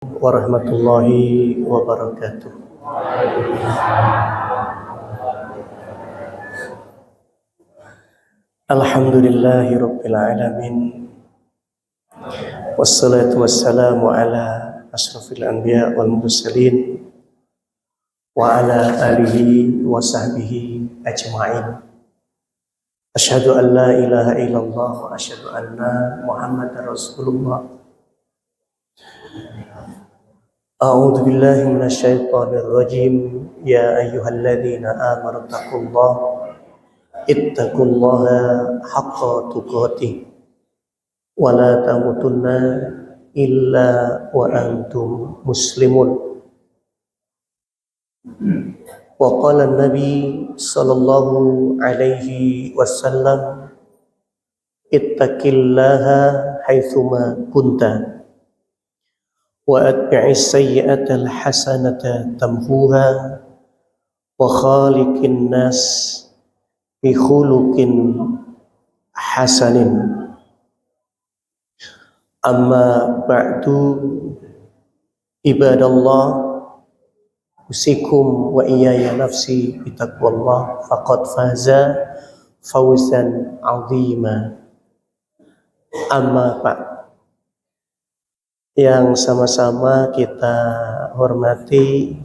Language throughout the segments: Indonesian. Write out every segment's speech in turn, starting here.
Warahmatullahi wabarakatuh. Alhamdulillahi rabbil alamin. Wassalatu wassalamu ala asrafil anbiya wal mursalin wa ala alihi wa sahbihi ajma'in. Asyhadu an la ilaha illallah wa asyhadu anna Muhammadar Rasulullah. A'udzu billahi minasyaitonir rajim. Ya ayyuhalladzina amanu ittaqullaha haqqa tuqatih wa la tamutunna illa wa antum muslimun. Wa qala an-nabi sallallahu alaihi wasallam, ittaqillaha haitsuma kunta wa atbi'is sayyi'atal hasanata tamhuha wa khaliqin nas bi khuluqin hasanin. Amma ba'du, ibadallah, usikum wa iyaya nafsi bitaqwallah faqad faza fawzan 'azima. Amma ba'du, yang sama-sama kita hormati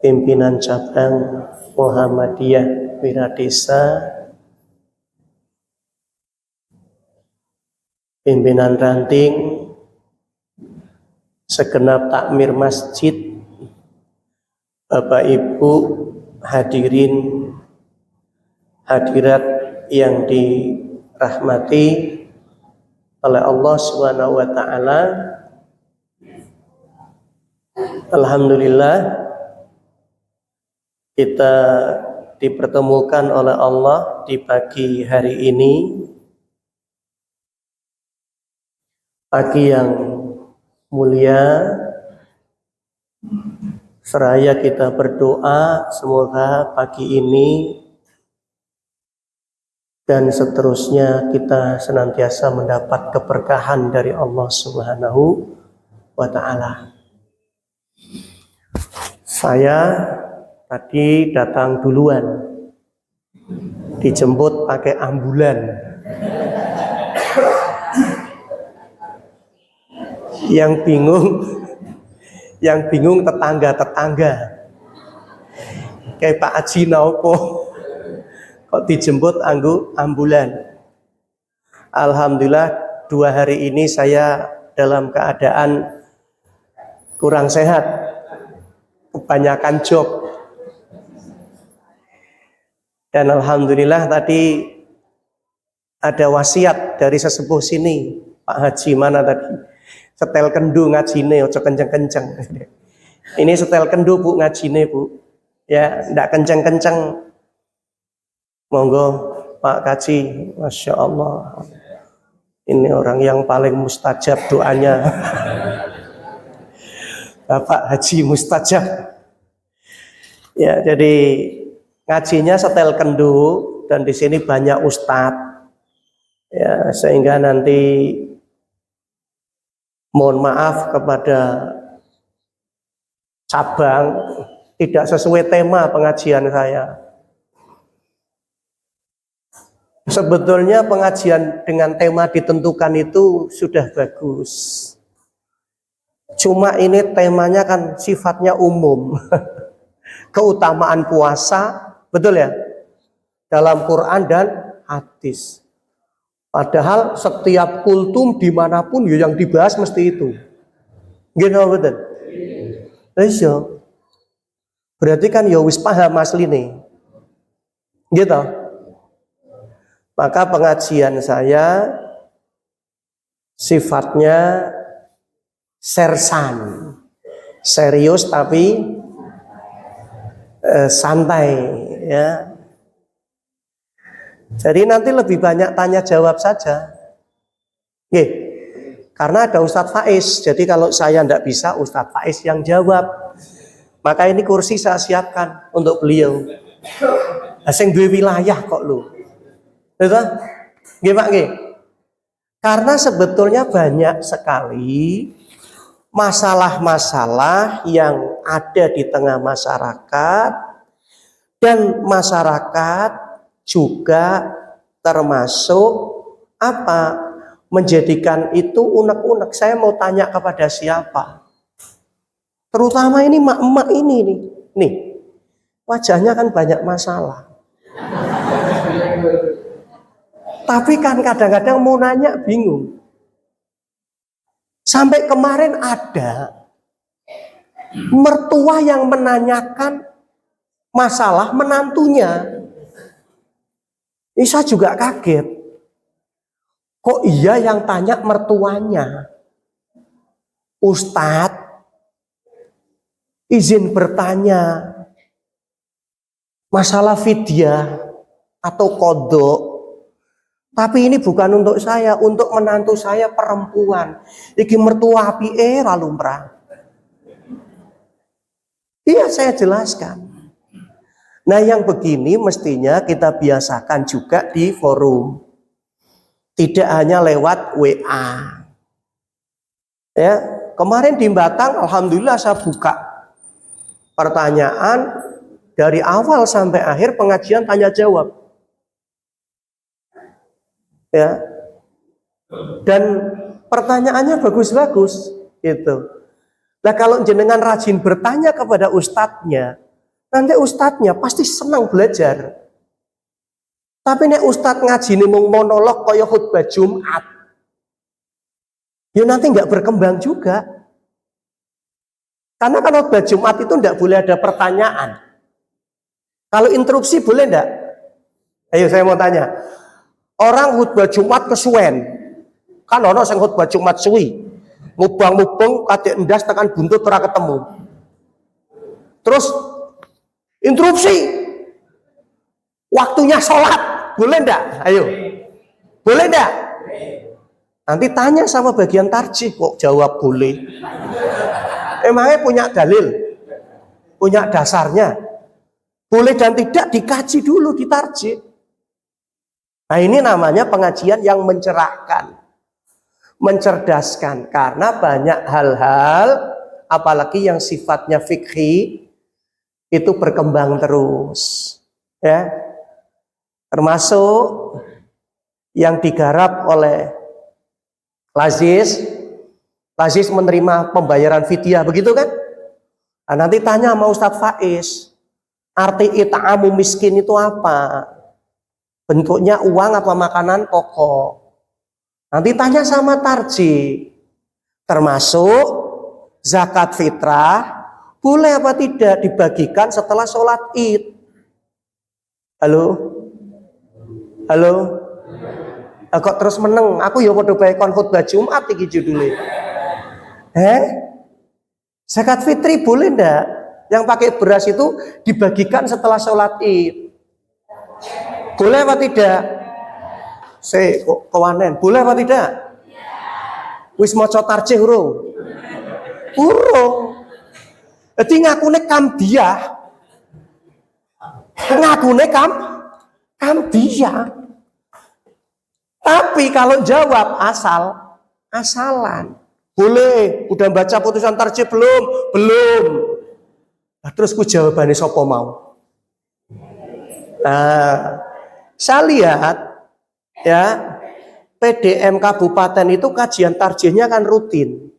pimpinan cabang Muhammadiyah Wiradesa, pimpinan ranting, segenap takmir masjid, Bapak Ibu hadirin hadirat yang dirahmati oleh Allah Subhanahu wa taala. Alhamdulillah, kita dipertemukan oleh Allah di pagi hari ini, pagi yang mulia. Seraya kita berdoa semoga pagi ini dan seterusnya kita senantiasa mendapat keberkahan dari Allah Subhanahu wa ta'ala. Saya tadi datang duluan, dijemput pakai ambulan. Yang bingung tetangga-tetangga. Kayak Pak Haji Naupo kok dijemput ambulan. Alhamdulillah 2 hari ini saya dalam keadaan kurang sehat, kebanyakan job. Dan alhamdulillah tadi ada wasiat dari sesepuh sini, Pak Haji mana tadi, setel kendu ngajine, ojo kenceng-kenceng. Ini setel kendu Bu ngajine Bu, ya ndak kenceng-kenceng. Monggo Pak Kaji, Masya Allah, ini orang yang paling mustajab doanya. Bapak Haji mustajab. Ya, jadi ngajinya setel kendu dan di sini banyak ustadz. Ya, sehingga nanti mohon maaf kepada cabang tidak sesuai tema pengajian saya. Sebetulnya pengajian dengan tema ditentukan itu sudah bagus. Cuma ini temanya kan sifatnya umum. Keutamaan puasa, betul ya? Dalam Quran dan hadis. Padahal setiap kultum dimanapun ya yang dibahas mesti itu. Gitu betul? Iya. Berarti kan ya wis paham asline. Gitu. Maka pengajian saya sifatnya sersan, serius tapi santai, ya. Jadi nanti lebih banyak tanya jawab saja. Nggih. Karena ada Ustadz Faiz, jadi kalau saya tidak bisa, Ustadz Faiz yang jawab. Maka ini kursi saya siapkan untuk beliau. Sing duwe wilayah kok lu. Betul? Nggih Pak nggih. Karena sebetulnya banyak sekali masalah-masalah yang ada di tengah masyarakat, dan masyarakat juga termasuk apa? Menjadikan itu unek-unek. Saya mau tanya kepada siapa? Terutama ini emak-emak ini nih. Nih, wajahnya kan banyak masalah. Tapi kan kadang-kadang mau nanya bingung. Sampai kemarin ada mertua yang menanyakan masalah menantunya. Ini saya juga kaget. Kok iya yang tanya mertuanya? Ustadz, izin bertanya. Masalah fidyah atau kodok. Tapi ini bukan untuk saya, untuk menantu saya perempuan. Iki mertua api lumrah. Iya, saya jelaskan. Nah, yang begini mestinya kita biasakan juga di forum. Tidak hanya lewat WA. Ya, kemarin di Batang alhamdulillah saya buka pertanyaan dari awal sampai akhir pengajian tanya jawab. Ya. Dan pertanyaannya bagus-bagus gitu. Nah, kalau jenengan rajin bertanya kepada ustadznya, nanti ustadznya pasti senang belajar. Tapi nek ustadz ngaji nih mau monolog kaya khutbah Jumat, ya nanti nggak berkembang juga. Karena kalau khutbah Jumat itu nggak boleh ada pertanyaan. Kalau interupsi boleh nggak? Ayo saya mau tanya. Orang khutbah Jumat kesuwen. Kan ono sing khutbah Jumat suwi. Mubang-mubeng kadek endas tekan buntut ora ketemu. Terus interupsi. Waktunya sholat. Boleh enggak? Ayo. Boleh enggak? Nanti tanya sama bagian tarjih kok jawab boleh. Emangnya punya dalil? Punya dasarnya? Boleh dan tidak dikaji dulu di tarjih. Nah, ini namanya pengajian yang mencerahkan, mencerdaskan, karena banyak hal-hal apalagi yang sifatnya fikhi itu berkembang terus, ya. Termasuk yang digarap oleh Lazis menerima pembayaran fidyah, begitu kan? Nah, nanti tanya sama Ustadz Faiz, arti it'amu miskin itu apa? Bentuknya uang apa makanan pokok. Nanti tanya sama tarji. Termasuk zakat fitrah boleh apa tidak dibagikan setelah sholat id. Halo? Halo? Kok terus meneng? Aku ya podo bae kon khutbah Jumat iki judulnya. Zakat fitri boleh ndak? Yang pakai beras itu dibagikan setelah sholat id. Boleh apa tidak? Saya kok kewanen. Boleh apa tidak? Wis maca tarjih urung? Urung. Jadi ngakune kamdiah. Ngakune kamdiah. Tapi kalau jawab asalan. Boleh. Udah baca putusan tarjih belum? Belum. Nah, terus ku jawabannya sapa mau? Nah, saya lihat ya PDM kabupaten itu kajian tarjihnya kan rutin.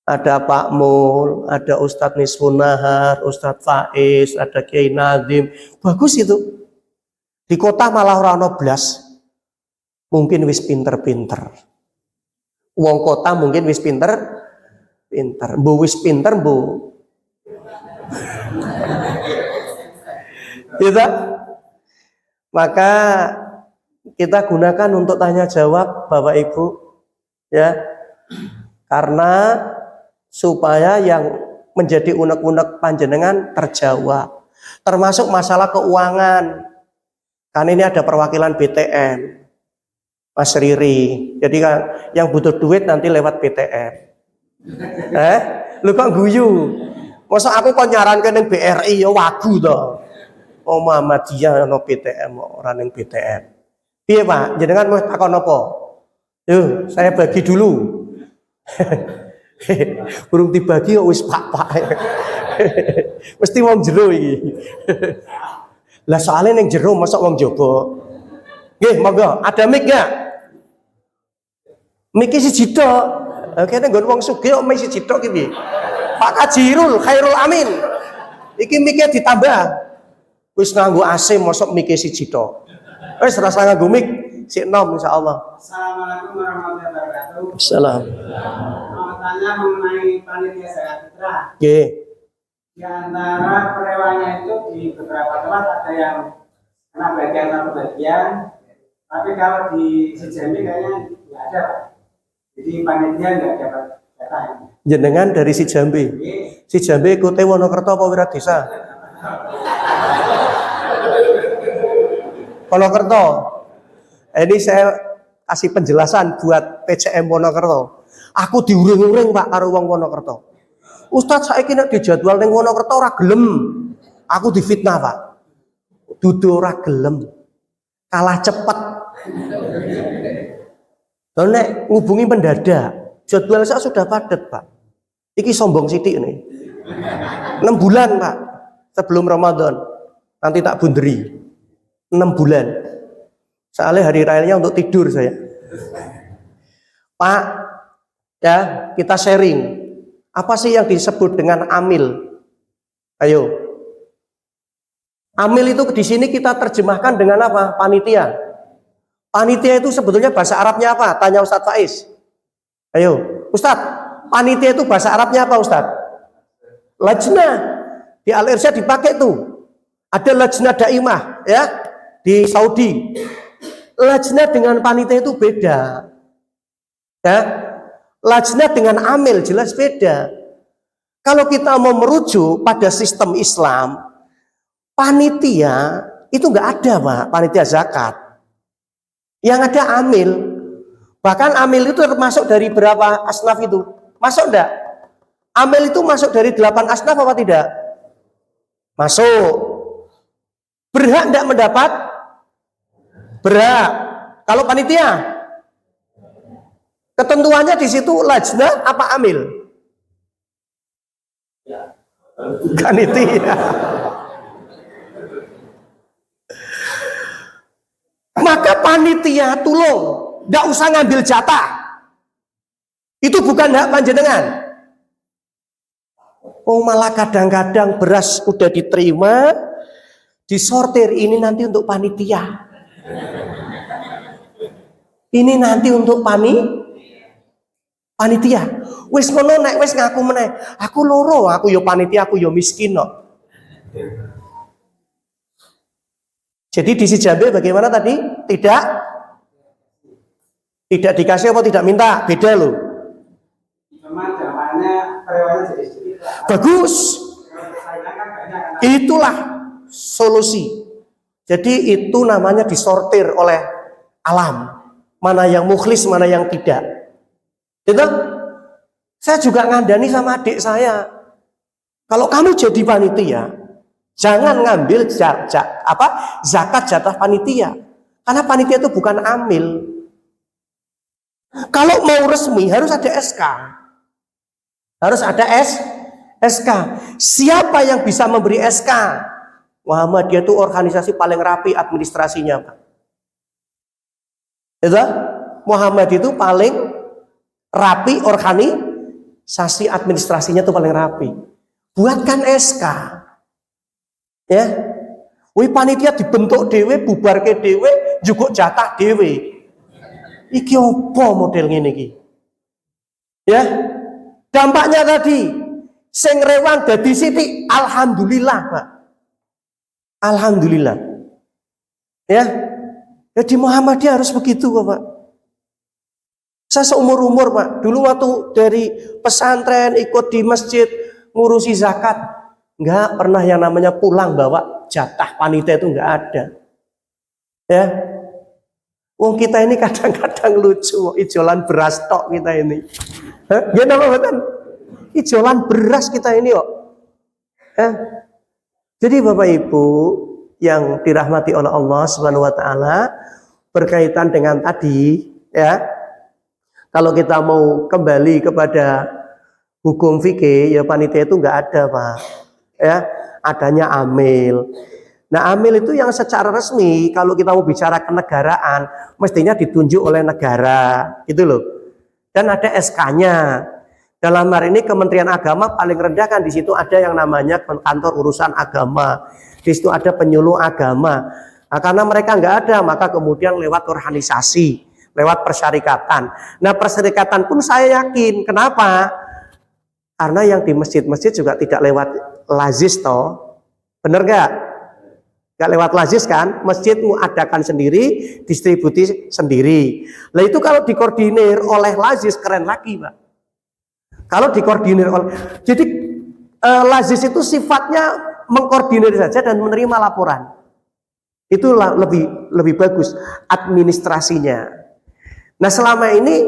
Ada Pak Mul, ada Ustadz Nisfun Nahar, Ustadz Faiz, ada Kiai Nazim. Bagus itu. Di kota malah ora blas. Mungkin wis pinter-pinter. Wong kota mungkin wis pinter. Mbu wis pinter mbu. Gitu. Maka kita gunakan untuk tanya jawab Bapak Ibu, ya, karena supaya yang menjadi unek-unek panjenengan terjawab, termasuk masalah keuangan. Kan ini ada perwakilan BTN, Mas Riri. Jadi kan yang butuh duit nanti lewat BTN. Lu kok guyu? Masa aku kok nyarankan yang BRI ya wagu toh. Oh Muhammadiyah no BTM orang yang BTN. Piye Pak? Jenengan mau takon apa? Yuk, saya bagi dulu. Burung dibagi kok wis pak. Mesti wong jero iki. Lah soalnya ning jero masa wong jaba. Nggih, monggo, ada mic enggak? Mic siji tok. Kene nggon wong sugih kok mic siji tok iki. Pak Kajirul Khairul Amin. Iki mic-e ditambah. Wis nganggo AC mosok mic siji tok. Wis rasa nganggo mic sik nom insyaallah. Assalamualaikum warahmatullahi wabarakatuh. Assalam. Mau tanya mengenai panitia zakat fitrah. Nggih. Di antara perewannya itu di beberapa tempat ada yang kena bagian satu bagian, tapi kalau di Sijambi kayaknya nggak ada, Pak. Jadi panitia nggak dapat jatah. Jenengan dari Sijambi. Sijambi ikute Wonokerto apa Wiradesa? Wonokerto. Ini saya kasih penjelasan buat PCM Wonokerto. Aku diuring-uring Pak karo wong Wonokerto. Ustadz saiki nek dijadwal ning Wonokerto ora gelem. Aku difitnah, Pak. Dudu ora gelem. Kalah cepet. Lha nek ngubungi mendadak, jadwal saya sudah padat, Pak. Iki sombong sithik nih. 6 bulan, Pak. Sebelum Ramadan. Nanti tak bunderi. 6 bulan. Soalnya hari rayanya untuk tidur saya. Pak, ya kita sharing. Apa sih yang disebut dengan amil? Ayo. Amil itu di sini kita terjemahkan dengan apa? Panitia. Panitia itu sebetulnya bahasa Arabnya apa? Tanya Ustadz Faiz. Ayo, Ustadz, panitia itu bahasa Arabnya apa, Ustadz? Lajnah. Di Al-Irsyad dipakai tuh. Ada lajnah daimah, ya, di Saudi. Lajnah dengan panitia itu beda. Ya. Lajnah dengan amil jelas beda. Kalau kita mau merujuk pada sistem Islam, panitia itu nggak ada, Pak, panitia zakat. Yang ada amil. Bahkan amil itu termasuk dari berapa asnaf itu? Masuk enggak? Amil itu masuk dari 8 asnaf apa tidak? Masuk. Berhak enggak mendapat? Berhak. Kalau panitia? Ketentuannya di situ lajnah apa amil? Panitia. Maka panitia tolong, tidak usah ngambil jatah. Itu bukan hak panjenengan. Oh malah kadang-kadang beras udah diterima, disortir ini nanti untuk panitia. Ini nanti untuk panitia. Wis ngono nek wis ngaku meneh. Aku loro, aku yo panitia, aku yo miskin no. Jadi di Sijambi bagaimana tadi? Tidak dikasih apa tidak minta? Beda loh. Cuma jawabannya perewannya jadi sedikit. Bagus. Itulah solusi. Jadi itu namanya disortir oleh alam. Mana yang mukhlis, mana yang tidak. Gitu? Saya juga ngandani sama adik saya. Kalau kamu jadi panitia, jangan ngambil zakat jatah panitia. Karena panitia itu bukan amil. Kalau mau resmi harus ada SK. Harus ada SK. Siapa yang bisa memberi SK? Muhammadiyah itu organisasi paling rapi administrasinya, Pak. Itu Muhammad itu paling rapi organisasi administrasinya itu paling rapi. Buatkan SK. Ya. Wih panitia dibentuk dewe, bubar ke dewe, juga jatah dewe. Iki opo model ngene iki? Ya. Dampaknya tadi sing rewang dadi sithik, alhamdulillah, Pak. Alhamdulillah. Ya. Jadi Muhammadiyah harus begitu kok, Pak. Saya seumur-umur, Pak. Dulu waktu dari pesantren ikut di masjid ngurusi zakat, nggak pernah yang namanya pulang bawa jatah panitia, itu nggak ada. Ya. Wong kita ini kadang-kadang lucu, ijolan beras tok kita ini. Hah? Ya nama betul. Ijolan beras kita ini kok. Ya. Jadi Bapak Ibu yang dirahmati oleh Allah Subhanahu wa taala, berkaitan dengan tadi, ya. Kalau kita mau kembali kepada hukum fikih ya panitia itu nggak ada Pak. Ya, adanya amil. Nah, amil itu yang secara resmi kalau kita mau bicara kenegaraan mestinya ditunjuk oleh negara, gitu loh. Dan ada SK-nya. Dalam hal ini Kementerian Agama paling rendah kan di situ ada yang namanya kantor urusan agama. Di situ ada penyuluh agama. Nah, karena mereka nggak ada, maka kemudian lewat organisasi, lewat persyarikatan. Nah, persyarikatan pun saya yakin. Kenapa? Karena yang di masjid-masjid juga tidak lewat lazis toh. Bener nggak? Nggak lewat lazis kan? Masjid adakan sendiri, distribusi sendiri. Nah itu kalau dikoordinir oleh lazis keren lagi Pak. Kalau dikoordinir oleh, jadi lazis itu sifatnya mengkoordinir saja dan menerima laporan. Itulah lebih bagus administrasinya. Nah selama ini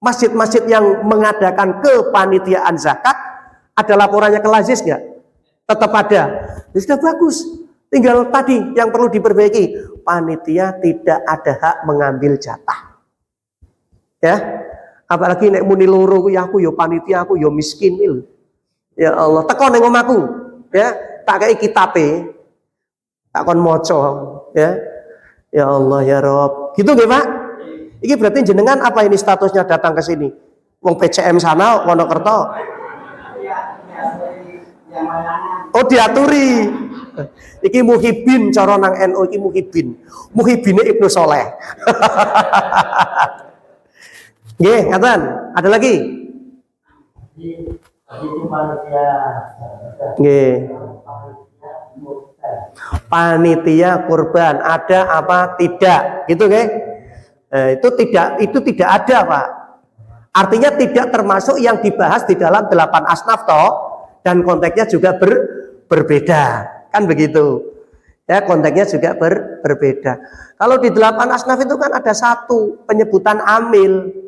masjid-masjid yang mengadakan kepanitiaan zakat ada laporannya ke lazis nggak? Tetap ada. Ya, sudah bagus. Tinggal tadi yang perlu diperbaiki, panitia tidak ada hak mengambil jatah. Ya. Apalagi nek muni loro ya aku yo panitia aku yo miskin il. Ya Allah, teko ning omahku, ya, tak kei kitabe. Tak kon maca, ya. Ya Allah ya Rob. Gitu nggih, Pak? Iki berarti jenengan apa ini statusnya datang ke sini? Wong PCM sana Wonokerto. Oh, diaturi. Iki muhibin cara nang NU iki muhibin. Muhibine Ibnu Soleh. Nggih, ngaten. Ada lagi? Nggih. Panitia kurban ada apa tidak? Gitu nggih. Itu tidak ada, Pak. Artinya tidak termasuk yang dibahas di dalam 8 asnaf toh, dan konteksnya juga berbeda. Kan begitu. Ya, konteksnya juga berbeda. Kalau di 8 asnaf itu kan ada satu penyebutan amil.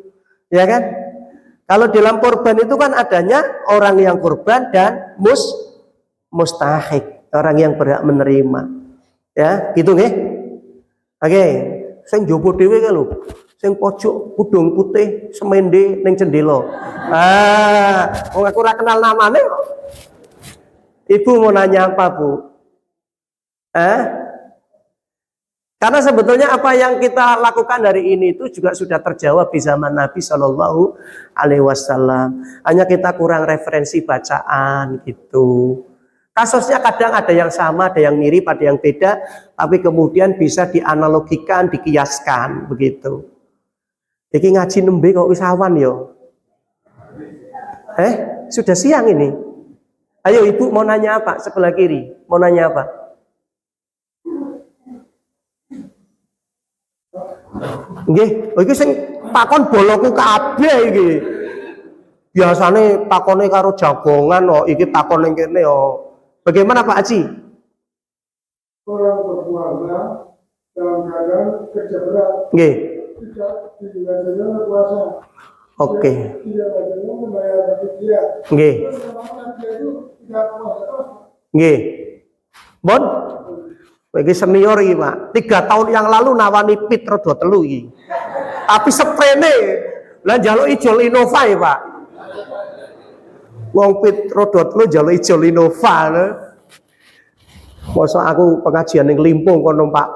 Ya kan? Kalau dalam kurban itu kan adanya orang yang kurban dan mustahik, orang yang berhak menerima. Ya, gitu nggih. Oke, sing jowo dhewe kan lho. Sing pojok kudung putih semende ning jendela. Wong aku ora kenal namane kok. Ibu mau nanya apa, Bu? Karena sebetulnya apa yang kita lakukan hari ini itu juga sudah terjawab di zaman Nabi Shallallahu Alaihi Wasallam. Hanya kita kurang referensi bacaan gitu. Kasusnya kadang ada yang sama, ada yang mirip, ada yang beda, tapi kemudian bisa dianalogikan, dikiaskan begitu. Jadi ngaji nembe kok wisawan yo. Sudah siang ini. Ayo Ibu mau nanya apa? Sebelah kiri mau nanya apa? Nggih, iki sing takon boloku kabeh iki. Biasane takone karo jagongan kok, iki takon ning kene yo. Bagaimana Pak Haji? Orang berpuasa dalam keadaan kerja berat. Nggih. Tidak dilaksanakan puasa. Oke. Tidak dilaksanakan membayar fidyah. Nggih. Terus kemana dia itu tidak puasa terus? Nggih. Bon? Bagi senior iki, Pak. 3 tahun yang lalu nawani pit rodo telu iki. Tapi sprene lah njaluk ijol Innova ya, Pak. Wong pit rodo telu njaluk ijol Innova lho. Mosok aku pengajian ning Limpung kono Pak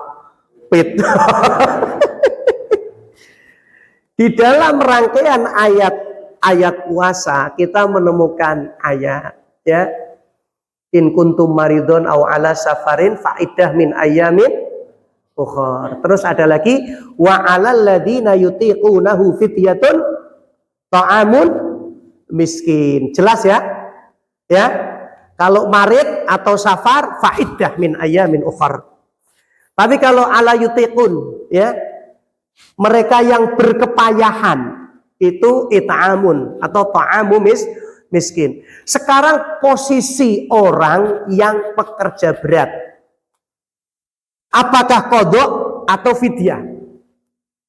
pit. Di dalam rangkaian ayat puasa kita menemukan ayat ya. In kuntum maridun aw ala safarin faidah min ayamin ukhar. Terus ada lagi wa 'alal ladzina yutiqunahu fidyatun ta'amun miskin. Jelas ya? Ya. Kalau marid atau safar faidah min ayamin ukhar. Tapi kalau ala yutiqun ya, mereka yang berkepayahan itu it'amun atau ta'amu miskin. Sekarang posisi orang yang pekerja berat, apakah qadha atau fidyah?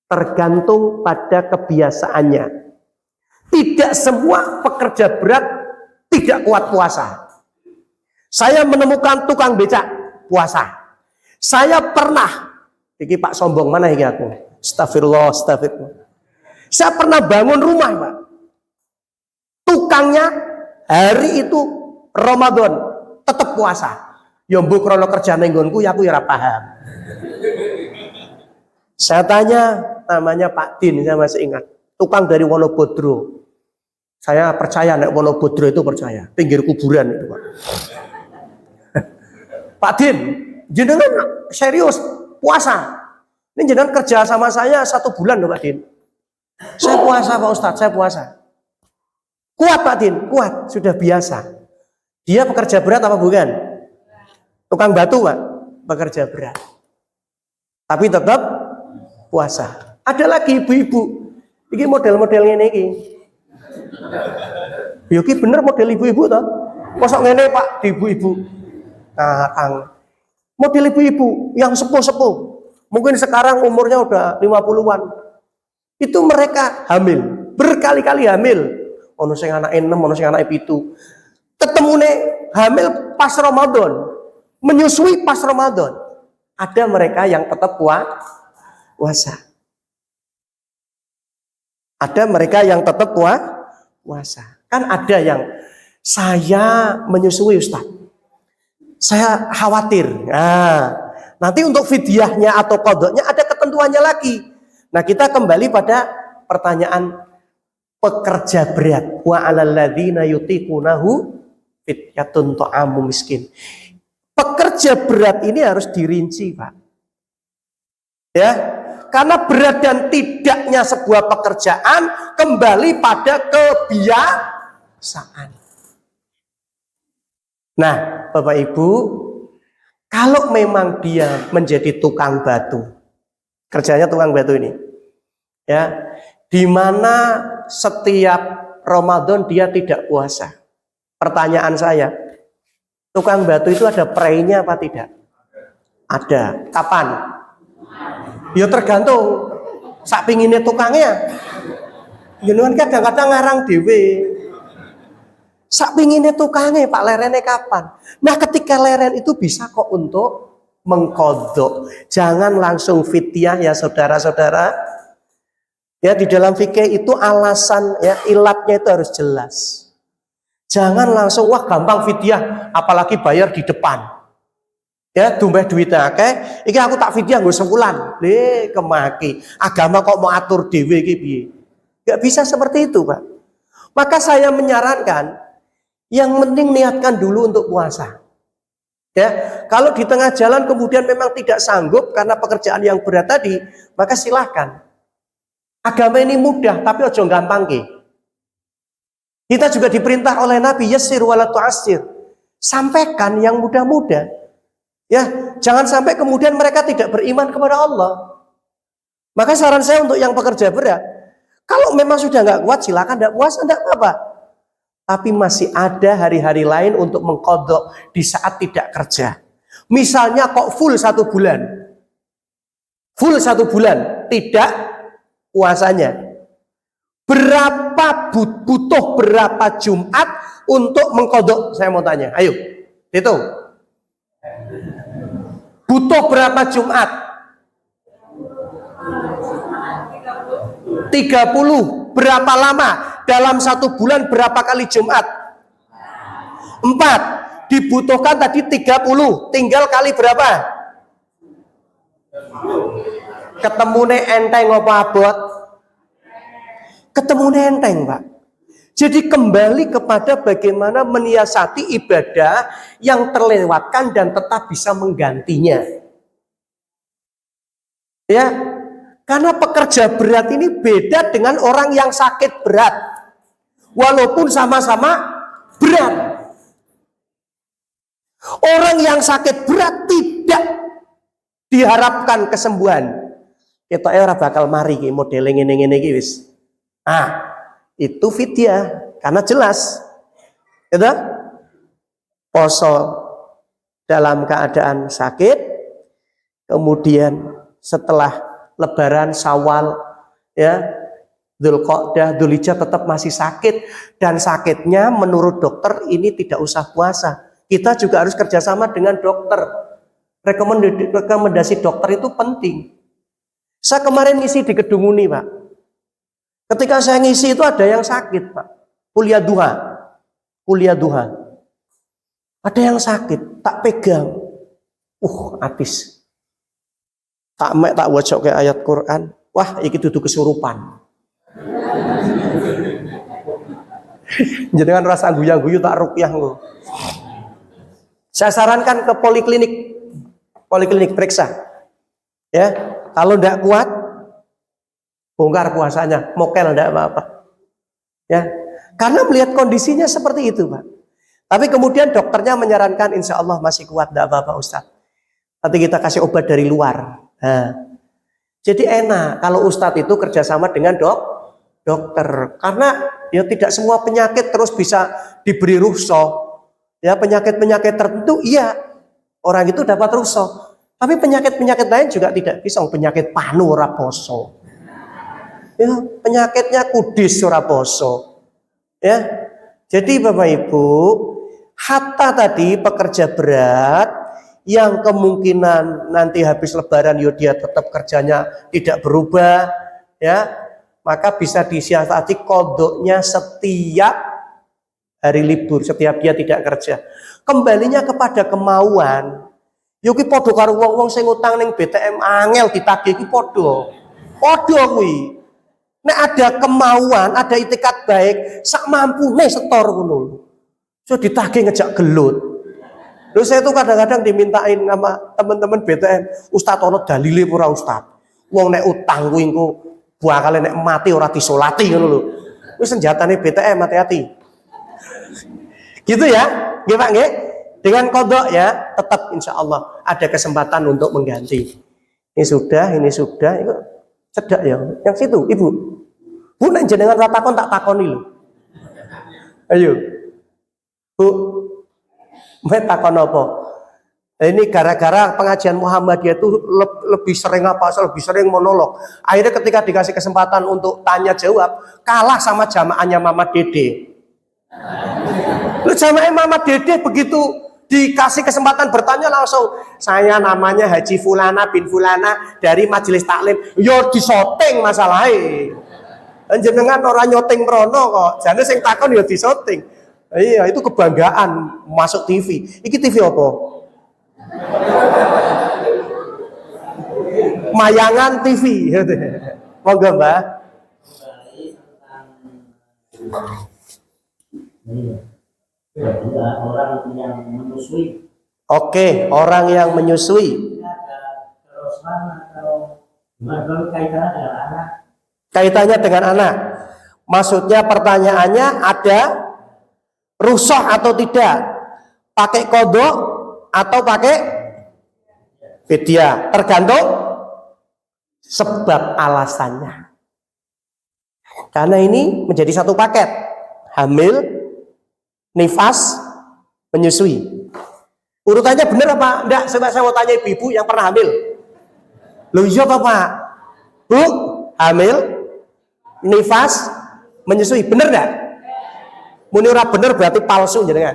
Tergantung pada kebiasaannya. Tidak semua pekerja berat tidak kuat puasa. Saya menemukan tukang becak puasa. Saya pernah, iki Pak sombong mana iki aku? Astagfirullah. Saya pernah bangun rumah, Pak. tukangnya hari itu Ramadan tetap puasa. Ya mbok krono kerjane nggonku ya aku ya ora paham. Saya tanya, namanya Pak Din, saya masih ingat. Tukang dari Wonobodro. Saya percaya nek Wonobodro itu percaya, pinggir kuburan itu, Pak. Pak Din, jenengan serius puasa. Ini jenengan kerja sama saya 1 bulan loh Pak Din. Saya puasa Pak Ustadz, saya puasa. Kuat Pak Din, kuat, sudah biasa. Dia pekerja berat apa bukan? Tukang batu Pak, pekerja berat. Tapi tetap puasa. Ada lagi ibu-ibu. Ini model-modelnya ini. Yoki bener model ibu-ibu toh. Mosok ngene Pak di ibu-ibu. Nah, model ibu-ibu yang sepuh-sepuh. Mungkin sekarang umurnya udah 50-an. Itu mereka hamil, berkali-kali hamil. Ono sing anake 6, ono sing anake 7. Ketemune hamil pas Ramadan, menyusui pas Ramadan. Ada mereka yang tetap puasa. Ada mereka yang tetap puasa. Kan ada yang saya menyusui Ustaz. Saya khawatir. Nah, nanti untuk fidyahnya atau qadanya ada ketentuannya lagi. Nah, kita kembali pada pertanyaan pekerja berat. Wa 'alal ladzina yutiqunahu fidyatun ta'amu miskin. Pekerja berat ini harus dirinci, Pak. Ya, karena berat dan tidaknya sebuah pekerjaan kembali pada kebiasaan. Nah, Bapak Ibu, kalau memang dia menjadi tukang batu, kerjanya tukang batu ini, ya, di mana setiap Ramadan dia tidak puasa. Pertanyaan saya, tukang batu itu ada prei-nya apa tidak? Ada. Kapan? Ya tergantung sak pingine tukangnya. Jenengan kadang-kadang ngarang dhewe. Sak pingine tukangnya Pak lerene kapan? Nah, ketika leren itu bisa kok untuk mengkodok. Jangan langsung fidyah ya saudara-saudara. Ya, di dalam fikih itu alasan ya ilatnya itu harus jelas. Jangan langsung wah gampang fidyah, apalagi bayar di depan. Ya, dumbeh duit akeh, iki aku tak fidyah nggo sewulan. Kemaki. Agama kok mau atur dhewe iki piye? Enggak bisa seperti itu, Pak. Maka saya menyarankan yang penting niatkan dulu untuk puasa. Ya, kalau di tengah jalan kemudian memang tidak sanggup karena pekerjaan yang berat tadi, maka silahkan. Agama ini mudah, tapi ojo gampang ke. Kita juga diperintah oleh Nabi yassir wala tu'assir. Sampaikan yang mudah-mudah. Ya, jangan sampai kemudian mereka tidak beriman kepada Allah. Maka saran saya untuk yang pekerja berat, kalau memang sudah nggak kuat silakan tidak puasa, tidak apa-apa. Tapi masih ada hari-hari lain untuk mengkodok di saat tidak kerja. Misalnya kok full 1 bulan. Full 1 bulan, tidak puasanya. Butuh berapa Jumat untuk mengkodok? Saya mau tanya, ayo, hitung. Butuh berapa Jumat? 30. Berapa lama? Dalam 1 bulan berapa kali Jumat? 4. Dibutuhkan tadi 30. Tinggal kali berapa? Ketemune enteng apa abot? Ketemune enteng, Pak. Jadi kembali kepada bagaimana menyiasati ibadah yang terlewatkan dan tetap bisa menggantinya. Ya, karena pekerja berat ini beda dengan orang yang sakit berat. Walaupun sama-sama berat. Orang yang sakit berat tidak diharapkan kesembuhan. Kita ora bakal mari ki modele ngene-ngene iki wis. Ah, itu fidyah karena jelas. Gitu? Poso dalam keadaan sakit, kemudian setelah Lebaran Syawal ya Dzulqa'dah, Dzulhijjah tetap masih sakit dan sakitnya menurut dokter ini tidak usah puasa. Kita juga harus kerjasama dengan dokter. Rekomendasi dokter itu penting. Saya kemarin ngisi di Kedung Uni, Pak. Ketika saya ngisi itu ada yang sakit, Pak. kuliah duha. Kuliah duha. Ada yang sakit, tak pegang. Atis. Tak wajok ke ayat Quran. Wah, iki dudu kesurupan. Jenengan rasa guyu-guyu tak rupiah engko. Saya sarankan ke poliklinik. Poliklinik periksa. Ya, kalau enggak kuat bongkar puasanya, mokel enggak apa-apa. Ya. Karena melihat kondisinya seperti itu, Pak. Tapi kemudian dokternya menyarankan insya Allah masih kuat, enggak apa-apa Ustadz. Nanti kita kasih obat dari luar. Nah, jadi enak kalau Ustadz itu kerjasama dengan dokter. Karena ya tidak semua penyakit terus bisa diberi rukhsah. Ya, penyakit-penyakit tertentu iya orang itu dapat rukhsah. Tapi penyakit-penyakit lain juga tidak bisa. Penyakit panu ora poso. Ya, penyakitnya kudis ora poso. Ya. Jadi Bapak Ibu, hatta tadi pekerja berat yang kemungkinan nanti habis lebaran ya dia tetap kerjanya tidak berubah, ya. Maka bisa disiasati kodoknya setiap hari libur, setiap dia tidak kerja. Kembalinya kepada kemauan. Yuki podo karo wong-wong sing utang ning BTM angel ditagih iki podo. Podo kuwi. Nek ada kemauan, ada itikat baik, sak mampune setor ngono. So ditagih ngejak gelut. Lho saya tuh kadang-kadang dimintain sama teman-teman BTM, Ustaz ono dalile ora Ustaz. Wong nek utang kuwi engko bakal nek mati ora disolati ngono lho. Wis senjatane BTM, hati-hati. Gitu ya, nggih Pak nggih. Dengan kodok ya, tetap insya Allah ada kesempatan untuk mengganti. Ini sudah, itu cedak ya. Yang situ, Ibu. Bu, nek jenengan ra takon tak takoni lho. Ayo. Bu, mbak takon apa? Ini gara-gara pengajian Muhammadiyah itu lebih sering lebih sering monolog. Akhirnya ketika dikasih kesempatan untuk tanya jawab, kalah sama jamaahnya Mama Dede. Lu jamaah Mama Dede begitu dikasih kesempatan bertanya langsung, saya namanya Haji Fulana bin Fulana dari Majelis Taklim. Yo disoting masalahnya. Jenengan orang nyoting merono kok. Jane sing takon yo disoting. Iya, itu kebanggaan masuk TV. Iki TV apa? Mayangan TV. Monggo, Mbak. Orang yang menyusui. Oke, orang yang menyusui. Kaitannya dengan anak. Maksudnya pertanyaannya ada rukhsah atau tidak? Pakai kodok atau pakai fidyah? Tergantung sebab alasannya. Karena ini menjadi satu paket. Hamil, nifas, menyusui. Urutannya benar apa enggak? Saya mau tanya ibu-ibu yang pernah hamil. Loh iya Bapak. Bu, hamil, nifas, menyusui. Benar enggak? Muni ora bener berarti palsu jenengan.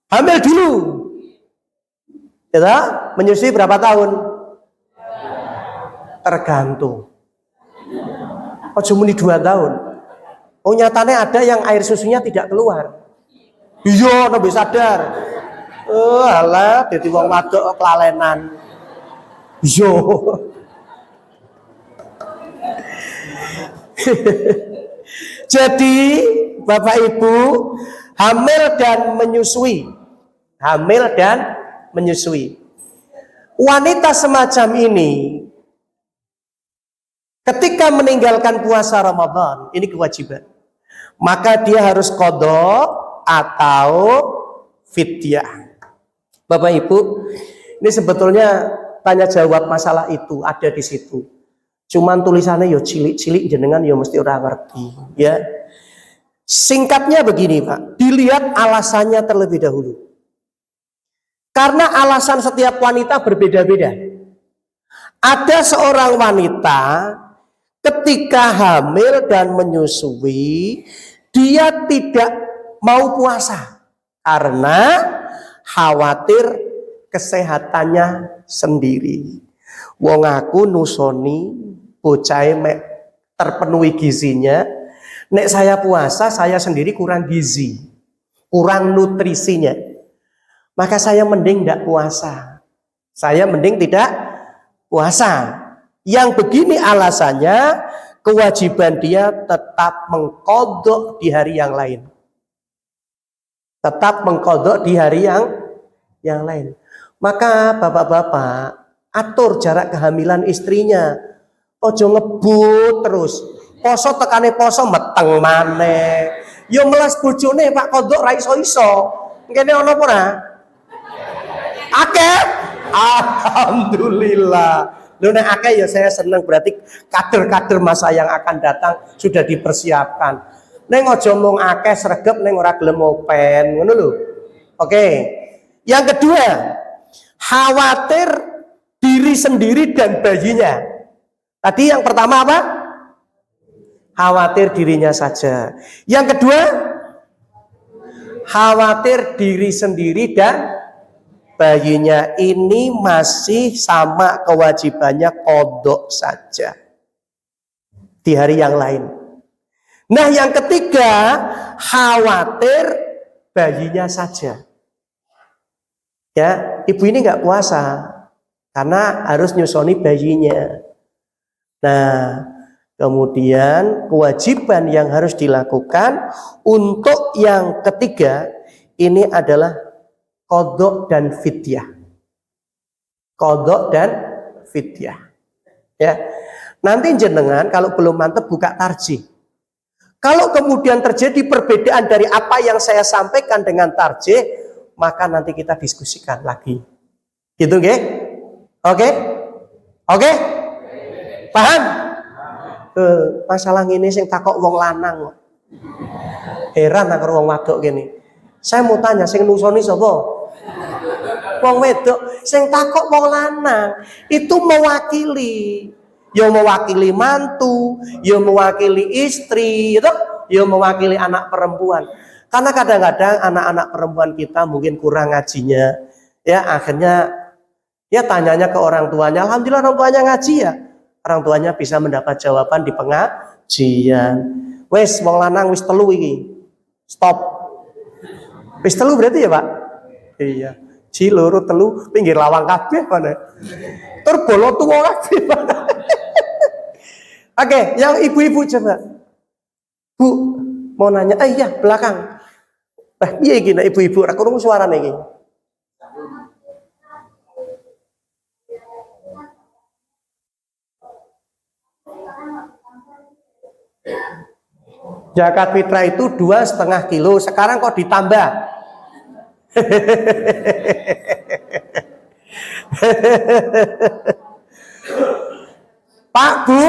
Hamil dulu. Ya, menyusui berapa tahun? Tergantung. Ojo muni 2 tahun. Oh nyatanya ada yang air susunya tidak keluar. Iya, nabi sadar. Alah, dadi wong wadok kelalenan. Iya. Jadi Bapak Ibu, hamil dan menyusui. Hamil dan menyusui. Wanita semacam ini ketika meninggalkan puasa Ramadan, ini kewajiban. Maka dia harus qadha atau fidyah. Bapak Ibu, ini sebetulnya tanya jawab masalah itu ada di situ. Cuman tulisannya yo cilik-cilik jenengan yo mesti ora ngerti, ya. Singkatnya begini, Pak. Dilihat alasannya terlebih dahulu. Karena alasan setiap wanita berbeda-beda. Ada seorang wanita ketika hamil dan menyusui, dia tidak mau puasa karena khawatir kesehatannya sendiri. Wong aku nusoni bocahe mek terpenuhi gizinya, Nek saya puasa, saya sendiri kurang gizi, kurang nutrisinya. Maka saya mending tidak puasa. Saya mending tidak puasa. Yang begini alasannya, kewajiban dia tetap mengkodok di hari yang lain. Tetap mengkodok di hari yang lain. Maka bapak-bapak, atur jarak kehamilan istrinya. Ojo ngebut terus. Poso tekane poso meteng maneh. Yo melas bojone Pak kodok ra iso-iso. Ngene ana apa ora? Akeh. Alhamdulillah. Lho nek akeh ya saya senang, berarti kader-kader masa yang akan datang sudah dipersiapkan. Neng aja mung akeh sregep neng ora gelem open, ngono lho. Oke. Yang kedua, khawatir diri sendiri dan bayinya. Tadi yang pertama apa? Khawatir dirinya saja. Yang kedua, khawatir diri sendiri dan bayinya. Ini masih sama kewajibannya, kodok saja di hari yang lain. Nah yang ketiga, khawatir bayinya saja. Ya, ibu ini nggak puasa karena harus nyusoni bayinya. Nah, kemudian kewajiban yang harus dilakukan untuk yang ketiga ini adalah kodok dan fidyah. Kodok dan fidyah. Ya, nanti jenengan kalau belum mantep buka tarjih. Kalau kemudian terjadi perbedaan dari apa yang saya sampaikan dengan tarjih, maka nanti kita diskusikan lagi. Gitu nggih? Oke? Oke? Paham? Masalah ini sing takok wong lanang. Heran aku wong wadok gini. Saya mau tanya sing nusoni sapa? Wong wedok, sing takok wong lanang. Itu mewakili. Ya mewakili mantu, ya mewakili istri, gitu? Ya mewakili anak perempuan. Karena kadang-kadang anak-anak perempuan kita mungkin kurang ngajinya. Ya akhirnya ya tanyanya ke orang tuanya. Alhamdulillah orang tuanya ngaji ya. Orang tuanya bisa mendapat jawaban di pengajian. Wes wong lanang wis telu iki. Stop. Wis telu berarti ya, Pak? Iya. Ji loro telu pinggir lawang kabeh mana. Tur bolo tuwa kabeh. Oke, yang ibu-ibu coba. Bu, mau nanya, iya belakang. Piye iki nek ibu-ibu ra krungu suarane iki? Zakat fitrah itu 2,5 kilo. Sekarang kok ditambah? Pak, Bu,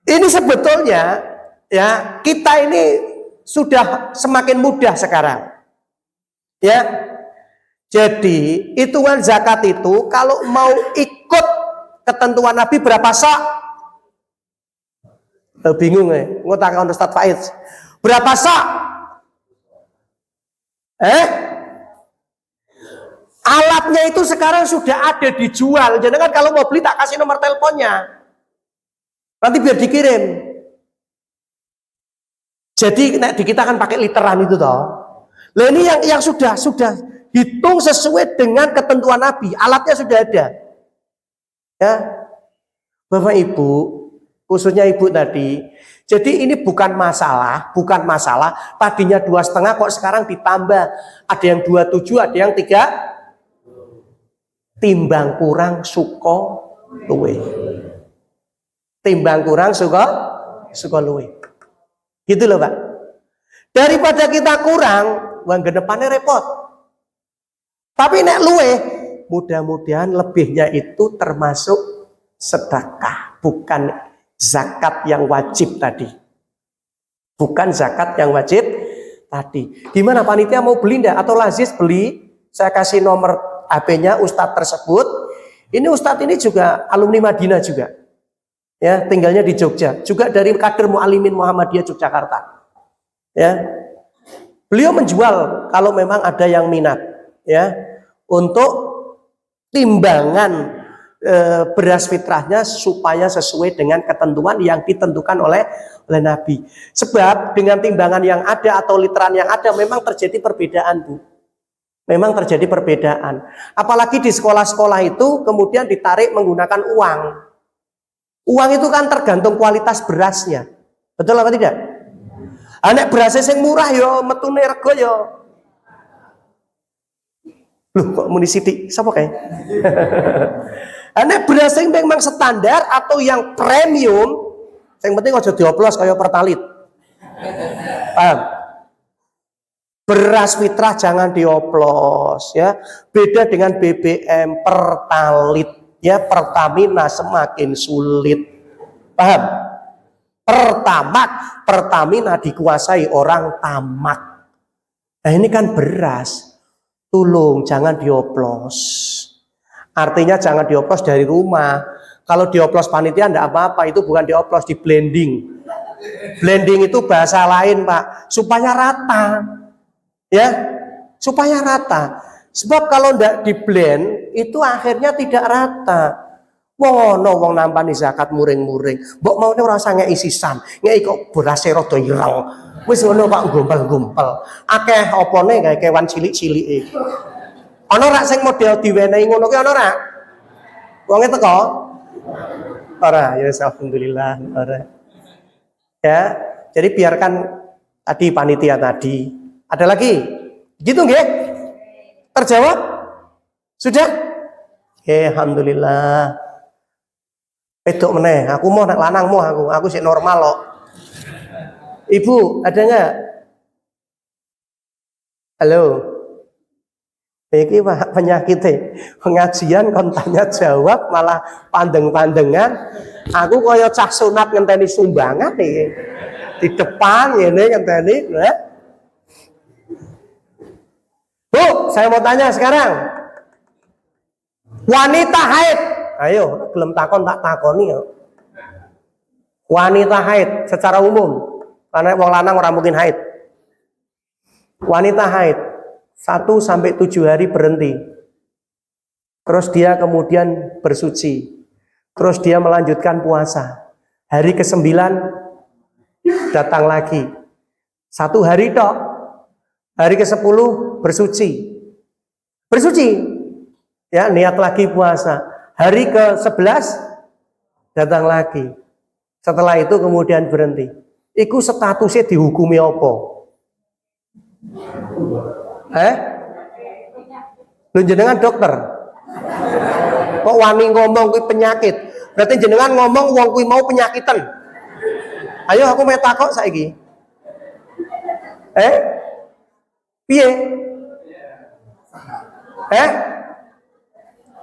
ini sebetulnya ya kita ini sudah semakin mudah sekarang. Ya. Jadi, hitungan zakat itu kalau mau ikut ketentuan Nabi berapa sak? Bingung ya, ngotakkan Ustaz Faiz. Berapa sak? Alatnya itu sekarang sudah ada dijual. Jadi kan kalau mau beli tak kasih nomor teleponnya. Nanti biar dikirim. Jadi di kita kan pakai literan itu toh. Nah ini yang sudah hitung sesuai dengan ketentuan Nabi. Alatnya sudah ada. Ya, Bapak Ibu, khususnya Ibu tadi. Jadi ini bukan masalah. Tadinya 2,5 kok sekarang ditambah. Ada yang 27, ada yang 3. Timbang kurang suko luwe. Timbang kurang suko luwe. Gitu loh Pak. Daripada kita kurang, uang genepannya repot. Tapi nek luwe, mudah-mudahan lebihnya itu termasuk sedekah, bukan zakat yang wajib tadi. Bukan zakat yang wajib tadi. Gimana panitia mau beli enggak? Atau Lazis beli? Saya kasih nomor HP-nya Ustadz tersebut. Ini Ustadz ini juga alumni Madinah juga. Ya, tinggalnya di Jogja. Juga dari kader Mu'alimin Muhammadiyah Yogyakarta. Ya. Beliau menjual kalau memang ada yang minat, ya, untuk timbangan beras fitrahnya supaya sesuai dengan ketentuan yang ditentukan oleh Nabi. Sebab dengan timbangan yang ada atau literan yang ada memang terjadi perbedaan, Bu. Memang terjadi perbedaan. Apalagi di sekolah-sekolah itu kemudian ditarik menggunakan uang. Uang itu kan tergantung kualitas berasnya. Betul apa tidak? Anek berasnya yang murah yo metune rego yo. Loh kok muni sithik? Sapa kae? Anek beras yang memang standar atau yang premium, yang penting aja dioplos kayak pertalit. Paham? Beras fitrah jangan dioplos ya. Beda dengan BBM, pertalit ya, Pertamina semakin sulit. Paham? Pertamina dikuasai orang tamak. Nah ini kan beras. Tolong jangan dioplos. Artinya jangan dioplos dari rumah. Kalau dioplos panitia enggak apa-apa, itu bukan dioplos, di blending. Blending itu bahasa lain, Pak, supaya rata. Ya, supaya rata. Sebab kalau enggak di blend, itu akhirnya tidak rata. Wong nampani zakat muring-muring. Mbok maune ora usah ngeki sisan, ngeki kok berase rada ireng. Wis ngono Pak, gompel-gompel. Akeh opone gawe kewan cilik-cilike. Ana rak sing model diwenehi ngono kuwi ana rak? Wonge teko? Ora, ya alhamdulillah ora. Ya, jadi biarkan tadi panitia tadi. Ada lagi? Gitu nggih? Terjawab? Sudah? Alhamdulillah. Pedok meneh, aku mau nak lanang mau aku sih normal loh. Ibu, ada nggak? Halo. Iki penyakitnya pengajian kon tanya jawab malah pandeng-pandengan. Aku kaya cah sunat ngenteni sumbangan nih di depan ini ngenteni. Bu, saya mau tanya sekarang. Wanita haid, ayo belum takon tak takoni ya. Wanita haid secara umum, karena wong lanang ora mungkin haid. Wanita haid 1 sampai 7 hari berhenti. Terus dia kemudian bersuci. Terus dia melanjutkan puasa. Hari ke-9 datang lagi. 1 hari tok. Hari ke-10 bersuci. Bersuci. Ya, niat lagi puasa. Hari ke-11 datang lagi. Setelah itu kemudian berhenti. Iku statusnya dihukumi apa? Lu jenengan dokter. Kok wani ngomong kuwi penyakit? Berarti jenengan ngomong wong kuwi mau penyakitan. Ayo aku mau takok saiki. Piye?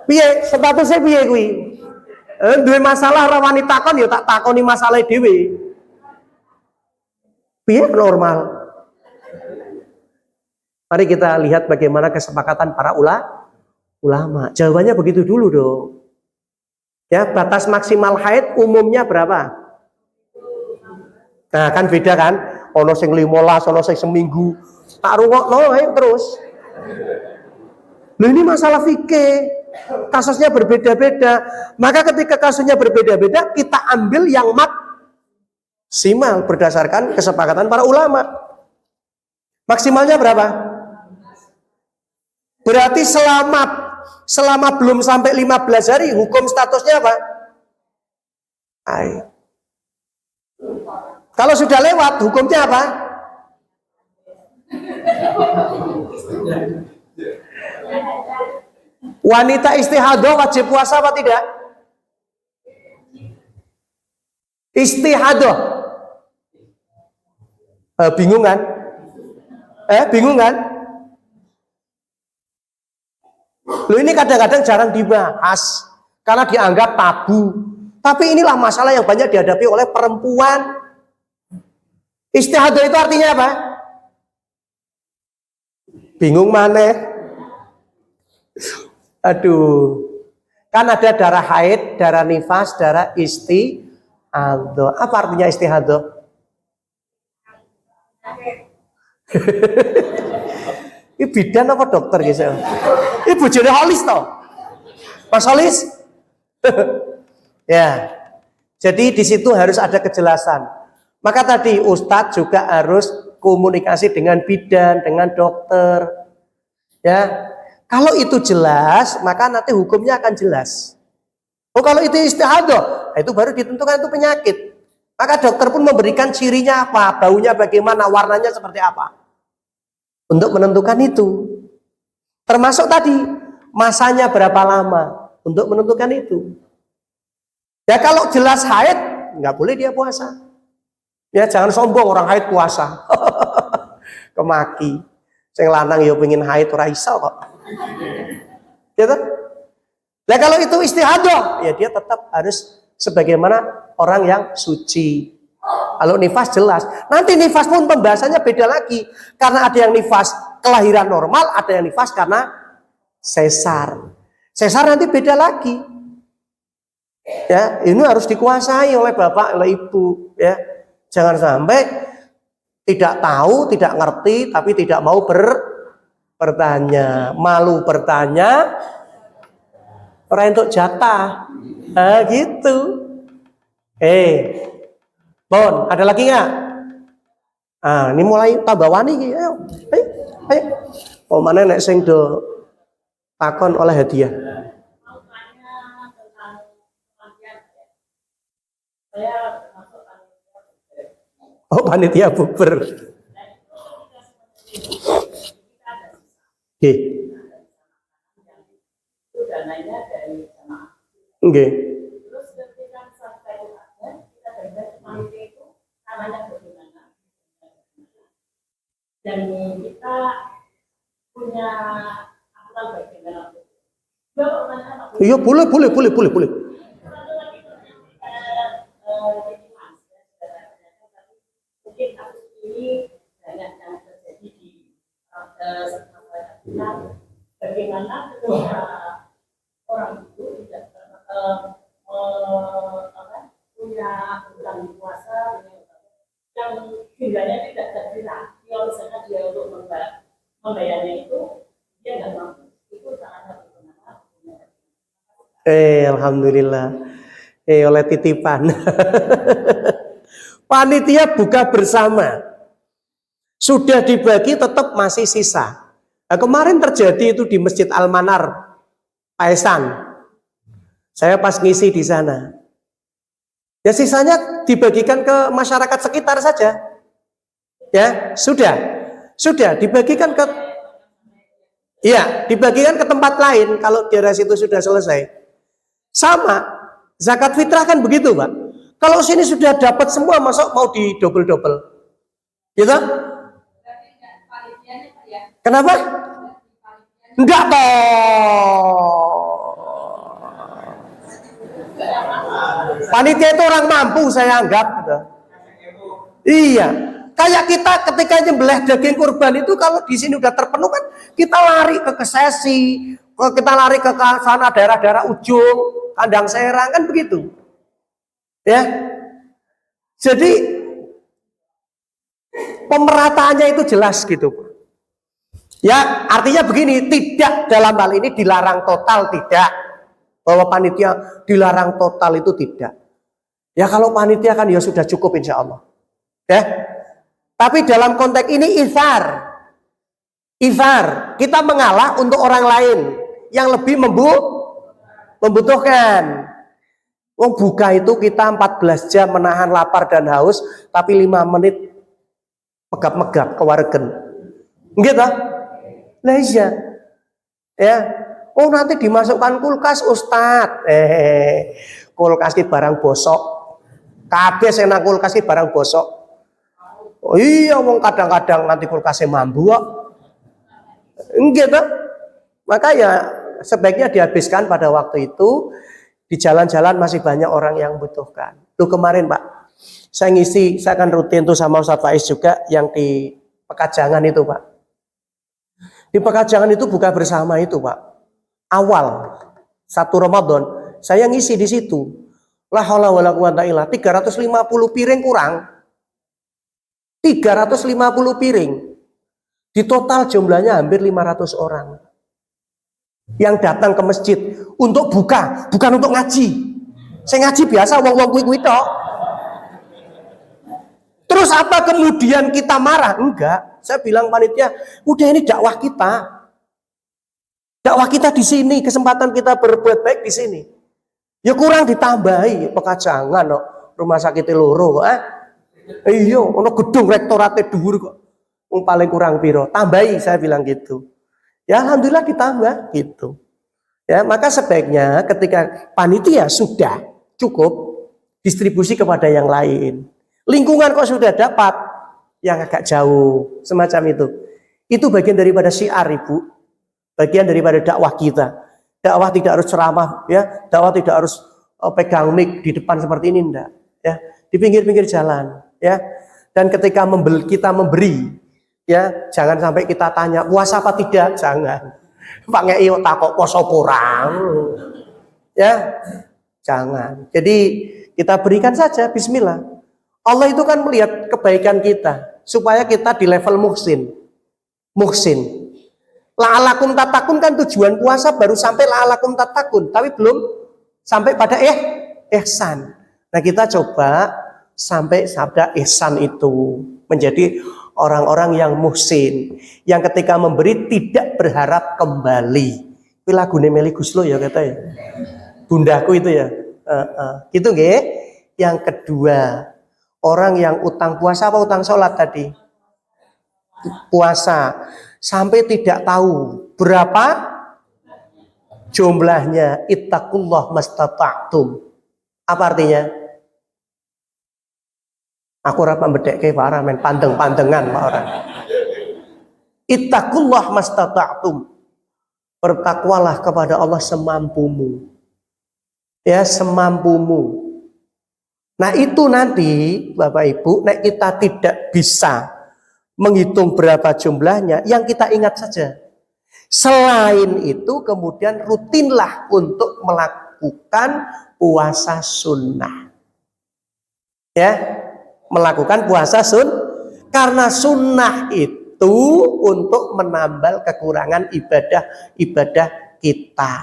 Piye? Statusnya piye kuwi? Duwe masalah ora wani takon ya tak takoni masalah dhewe. Piye normal? Mari kita lihat bagaimana kesepakatan para ulama. Jawabannya begitu dulu dong. Ya, batas maksimal haid umumnya berapa? Nah, kan beda kan? Ono sing 15, ono sing seminggu. Tak rungokno ayo terus. Nah, ini masalah fikih. Kasusnya berbeda-beda. Maka ketika kasusnya berbeda-beda, kita ambil yang maksimal berdasarkan kesepakatan para ulama. Maksimalnya berapa? Berarti selama belum sampai 15 hari hukum statusnya apa? Haid. Kalau sudah lewat hukumnya apa? Wanita istihadah wajib puasa apa tidak? Istihadah. Bingung kan? Bingung kan? Loh, ini kadang-kadang jarang dibahas karena dianggap tabu. Tapi inilah masalah yang banyak dihadapi oleh perempuan. Istihadah itu artinya apa? Bingung maneh. Aduh. Kan ada darah haid, darah nifas, darah istihadah. Apa artinya istihadah? Ini bidan apa dokter gitu? Ini bojone Holis toh? Mas Holis? Ya. Jadi di situ harus ada kejelasan. Maka tadi Ustadz juga harus komunikasi dengan bidan, dengan dokter. Ya. Kalau itu jelas, maka nanti hukumnya akan jelas. Oh, kalau itu istihadah, itu baru ditentukan itu penyakit. Maka dokter pun memberikan cirinya apa, baunya bagaimana, warnanya seperti apa. Untuk menentukan itu. Termasuk tadi, masanya berapa lama untuk menentukan itu. Ya kalau jelas haid, nggak boleh dia puasa. Ya jangan sombong orang haid puasa. Kemaki. Sing lanang ya pengen haid ora iso kok. Gitu. Nah kalau itu istihadah, ya dia tetap harus sebagaimana orang yang suci. Kalau nifas jelas. Nanti nifas pun pembahasannya beda lagi. Karena ada yang nifas kelahiran normal, ada yang nifas karena sesar. Sesar nanti beda lagi. Ya, ini harus dikuasai oleh bapak, oleh ibu. Ya, jangan sampai tidak tahu, tidak ngerti, tapi tidak mau bertanya, malu bertanya, orang untuk jatah. Nah, gitu. Bon, ada lagi nggak? Ah, ini mulai tambah wani. Ayo. Oh mana nek sing do takon oleh hadiah. Oh panitia buber. Oke. Oke. Terus ketika sampai rumahnya, kita belajar panitia itu namanya bagaimana. Dan kita punya aturan bagaimana. Iya boleh. Mungkin kasus ini banyak yang terjadi di masyarakat kita. Bagaimana ketika orang itu tidak punya hutang puasa yang jumlahnya tidak terkira. Kalau misalnya dia untuk membayarnya itu dia nggak mampu. Itu sangat berguna. Alhamdulillah. Oleh titipan. Panitia buka bersama. Sudah dibagi tetap masih sisa. Nah, kemarin terjadi itu di Masjid Al-Manar, Paisan. Saya pas ngisi di sana. Ya sisanya dibagikan ke masyarakat sekitar saja. Ya, sudah dibagikan ke dibagikan ke tempat lain kalau daerah situ sudah selesai. Sama, zakat fitrah kan begitu, Pak. Kalau sini sudah dapat semua, masuk mau di double-double. Gitu? Kenapa? Enggak toh. Panitia itu orang mampu saya anggap gitu. Iya. Kayak kita ketika nyembelih daging kurban itu kalau di sini udah terpenuh kan kita lari ke Kesesi, kita lari ke sana daerah-daerah ujung, Kandang Serang kan begitu. Ya. Jadi pemerataannya itu jelas gitu. Ya, artinya begini, tidak dalam hal ini dilarang total, tidak. Bahwa panitia dilarang total itu tidak. Ya kalau panitia kan ya sudah cukup insya Allah. Ya. Tapi dalam konteks ini ifar, kita mengalah untuk orang lain yang lebih membutuhkan. Wong buka itu kita 14 jam menahan lapar dan haus, tapi 5 menit megap-megap kewaregen. Gitu? Lah iya. Ya. Oh nanti dimasukkan kulkas Ustadz. Kulkas ki barang bosok. Kabeh sing nang kulkas ki barang bosok. Oh iya wong kadang-kadang nanti kulkasnya mambu kok. Gitu. Maka ya sebaiknya dihabiskan pada waktu itu. Di jalan-jalan masih banyak orang yang membutuhkan. Tuh kemarin Pak, saya akan rutin tuh sama Ustadz Faiz juga yang di Pekajangan itu Pak. Di Pekajangan itu buka bersama itu Pak. Awal 1 Ramadan saya ngisi di situ. La haula wala quwata illa 350 piring kurang. 350 piring. Di total jumlahnya hampir 500 orang. Yang datang ke masjid untuk buka, bukan untuk ngaji. Saya ngaji biasa wong-wong kuwi tok. Terus apa kemudian kita marah? Enggak. Saya bilang panitia, udah ini dakwah kita. Dakwah kita di sini, kesempatan kita berbuat baik di sini. Ya kurang ditambahi pekajangan no. Rumah sakit loro iya, ono gedung rektorate dhuwur kok. Paling kurang piro? Tambahi, saya bilang gitu. Ya alhamdulillah ditambah gitu. Ya, maka sebaiknya ketika panitia sudah cukup distribusi kepada yang lain. Lingkungan kok sudah dapat yang agak jauh semacam itu. Itu bagian daripada syiar, Ibu. Bagian daripada dakwah kita. Dakwah tidak harus ceramah, ya. Dakwah tidak harus pegang mic di depan seperti ini, enggak. Ya, di pinggir-pinggir jalan, ya. Dan ketika kita memberi, ya, jangan sampai kita tanya puasa apa tidak, jangan. Pak Ngei takok poso kurang, ya, jangan. Jadi kita berikan saja, Bismillah. Allah itu kan melihat kebaikan kita supaya kita di level muhsin. La'alakum tatakun kan tujuan puasa baru sampai la'alakum tatakun, tapi belum sampai pada ihsan. Nah, kita coba sampai sabda ihsan itu menjadi orang-orang yang muhsin, yang ketika memberi tidak berharap kembali. Itu lagu Meli Guslo ya kata ya. Bundaku itu ya. Gitu nggih. Yang kedua, orang yang utang puasa apa utang sholat tadi? Puasa. Sampai tidak tahu berapa jumlahnya. Ittaqullah mastata'tum. Apa artinya? Aku ora membedekke para men pandeng-pandengan Pak orang. Ittaqullah mastata'tum. Bertakwalah kepada Allah semampumu. Ya, semampumu. Nah, itu nanti Bapak Ibu, nek kita tidak bisa menghitung berapa jumlahnya, yang kita ingat saja. Selain itu kemudian rutinlah untuk melakukan puasa sunnah. Ya, melakukan puasa karena sunnah itu untuk menambal kekurangan ibadah kita.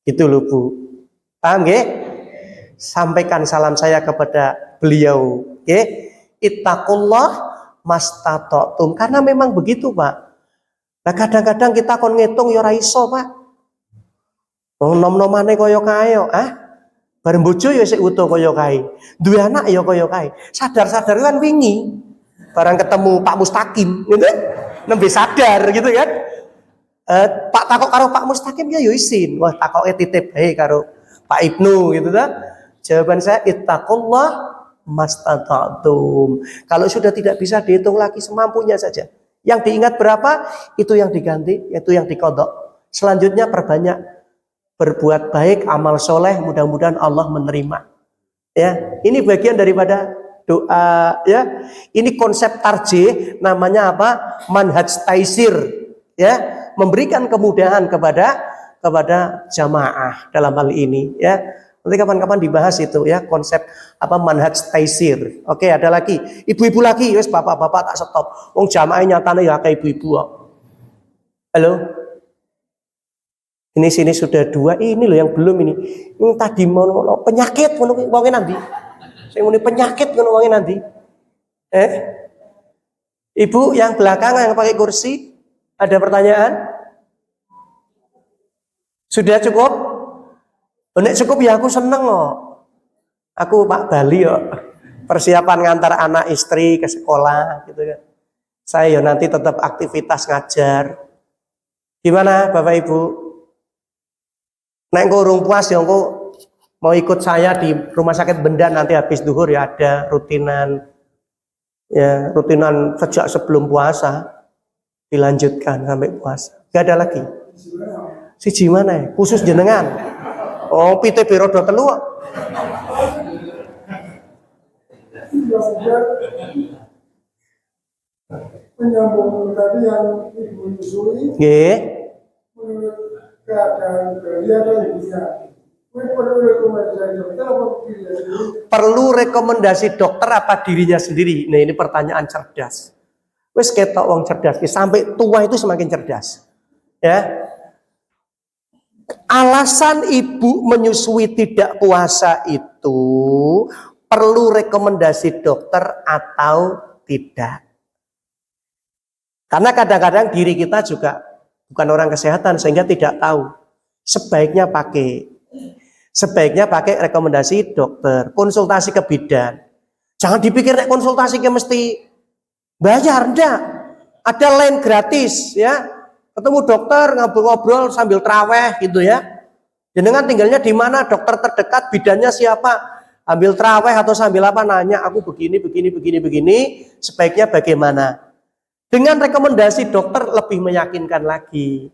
Gitu loh Bu. Paham nggih? Sampaikan salam saya kepada beliau. Nggih. Ittaqullah mastata'tum, karena memang begitu Pak. Nah, kadang-kadang kita kon ngitung ya ora iso Pak. Nom-nomane kaya kae bareng bojo ya sik utuh kaya kae. Duwe anak ya kaya kae. Sadar-sadar kan wingi barang ketemu Pak Mustaqim gitu. Nembe sadar gitu kan. Pak takok karo Pak Mustaqim ya isin. Wah, takoke titip bae karo Pak Ibnu gitu ta. Jawaban saya ittaqullah mastata'tum. Kalau sudah tidak bisa dihitung lagi, semampunya saja. Yang diingat berapa, itu yang diganti, itu yang dikodok. Selanjutnya perbanyak berbuat baik, amal soleh, mudah-mudahan Allah menerima. Ya, ini bagian daripada doa. Ya, ini konsep tarjih, namanya apa? Manhaj taisir. Ya, memberikan kemudahan kepada jamaah dalam hal ini. Ya. Nanti kapan-kapan dibahas itu ya, konsep apa manhaj taisir. Oke, ada lagi. Ibu-ibu lagi, wes bapak-bapak tak stop. Wong jamaah nyatane ya kayak ibu-ibu kok. Halo. Ini sini sudah 2. Ini loh yang belum ini. Ini tadi mau penyakit ngono wonge nanti. Sing muni penyakit ngono wonge nanti. Ibu yang belakang yang pakai kursi, ada pertanyaan? Sudah cukup? Nek cukup ya aku seneng kok. Aku Pak Bali kok. Persiapan ngantar anak istri ke sekolah gitu kan. Saya ya nanti tetap aktivitas ngajar. Gimana Bapak Ibu? Nek engko urung puas ya engko mau ikut saya di Rumah Sakit Bendan nanti habis duhur ya ada rutinan. Ya, rutinan sejak sebelum puasa dilanjutkan sampai puasa. Gak ada lagi. Siji mana ya? Khusus jenengan. Oh, PTB rodo telu kok. Menyambung tadi yang Ibu nyusui, Nggih. menurut keadaan beliau dan ibunya, perlu rekomendasi dokter apa dirinya sendiri? Perlu rekomendasi dokter apa dirinya sendiri? Nah, ini pertanyaan cerdas. Wes ketok wong cerdas, sampai tua itu semakin cerdas. Ya. alasan ibu menyusui tidak puasa itu perlu rekomendasi dokter atau tidak. Karena kadang-kadang diri kita juga bukan orang kesehatan sehingga tidak tahu. Sebaiknya pakai rekomendasi dokter, konsultasi ke bidan. Jangan dipikir konsultasi ke mesti bayar, enggak. Ada lain gratis ya. Ketemu dokter ngobrol-ngobrol sambil traweh gitu ya. Jenengan tinggalnya di mana? Dokter terdekat, bidannya siapa? Ambil traweh atau sambil apa nanya, aku begini, sebaiknya bagaimana? Dengan rekomendasi dokter lebih meyakinkan lagi.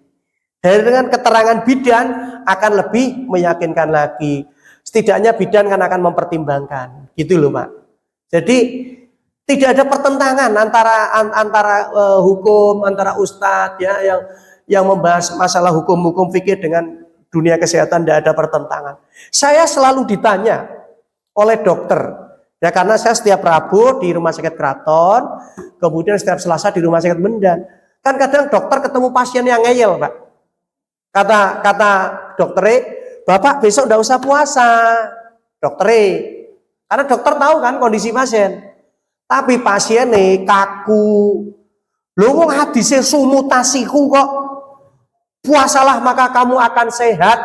Dengan keterangan bidan akan lebih meyakinkan lagi. Setidaknya bidan kan akan mempertimbangkan, gitu loh Pak. Jadi tidak ada pertentangan antara hukum, antara ustadz ya yang membahas masalah hukum fikih dengan dunia kesehatan, tidak ada pertentangan. Saya selalu ditanya oleh dokter, ya karena saya setiap Rabu di Rumah Sakit Kraton, kemudian setiap Selasa di Rumah Sakit Mendan. Kan kadang dokter ketemu pasien yang ngeyel, Pak. Kata dokternya, Bapak besok tidak usah puasa, dokternya. Karena dokter tahu kan kondisi pasien. Tapi pasiennya kaku. Lho wong hadise sumutasiku kok. Puasalah maka kamu akan sehat.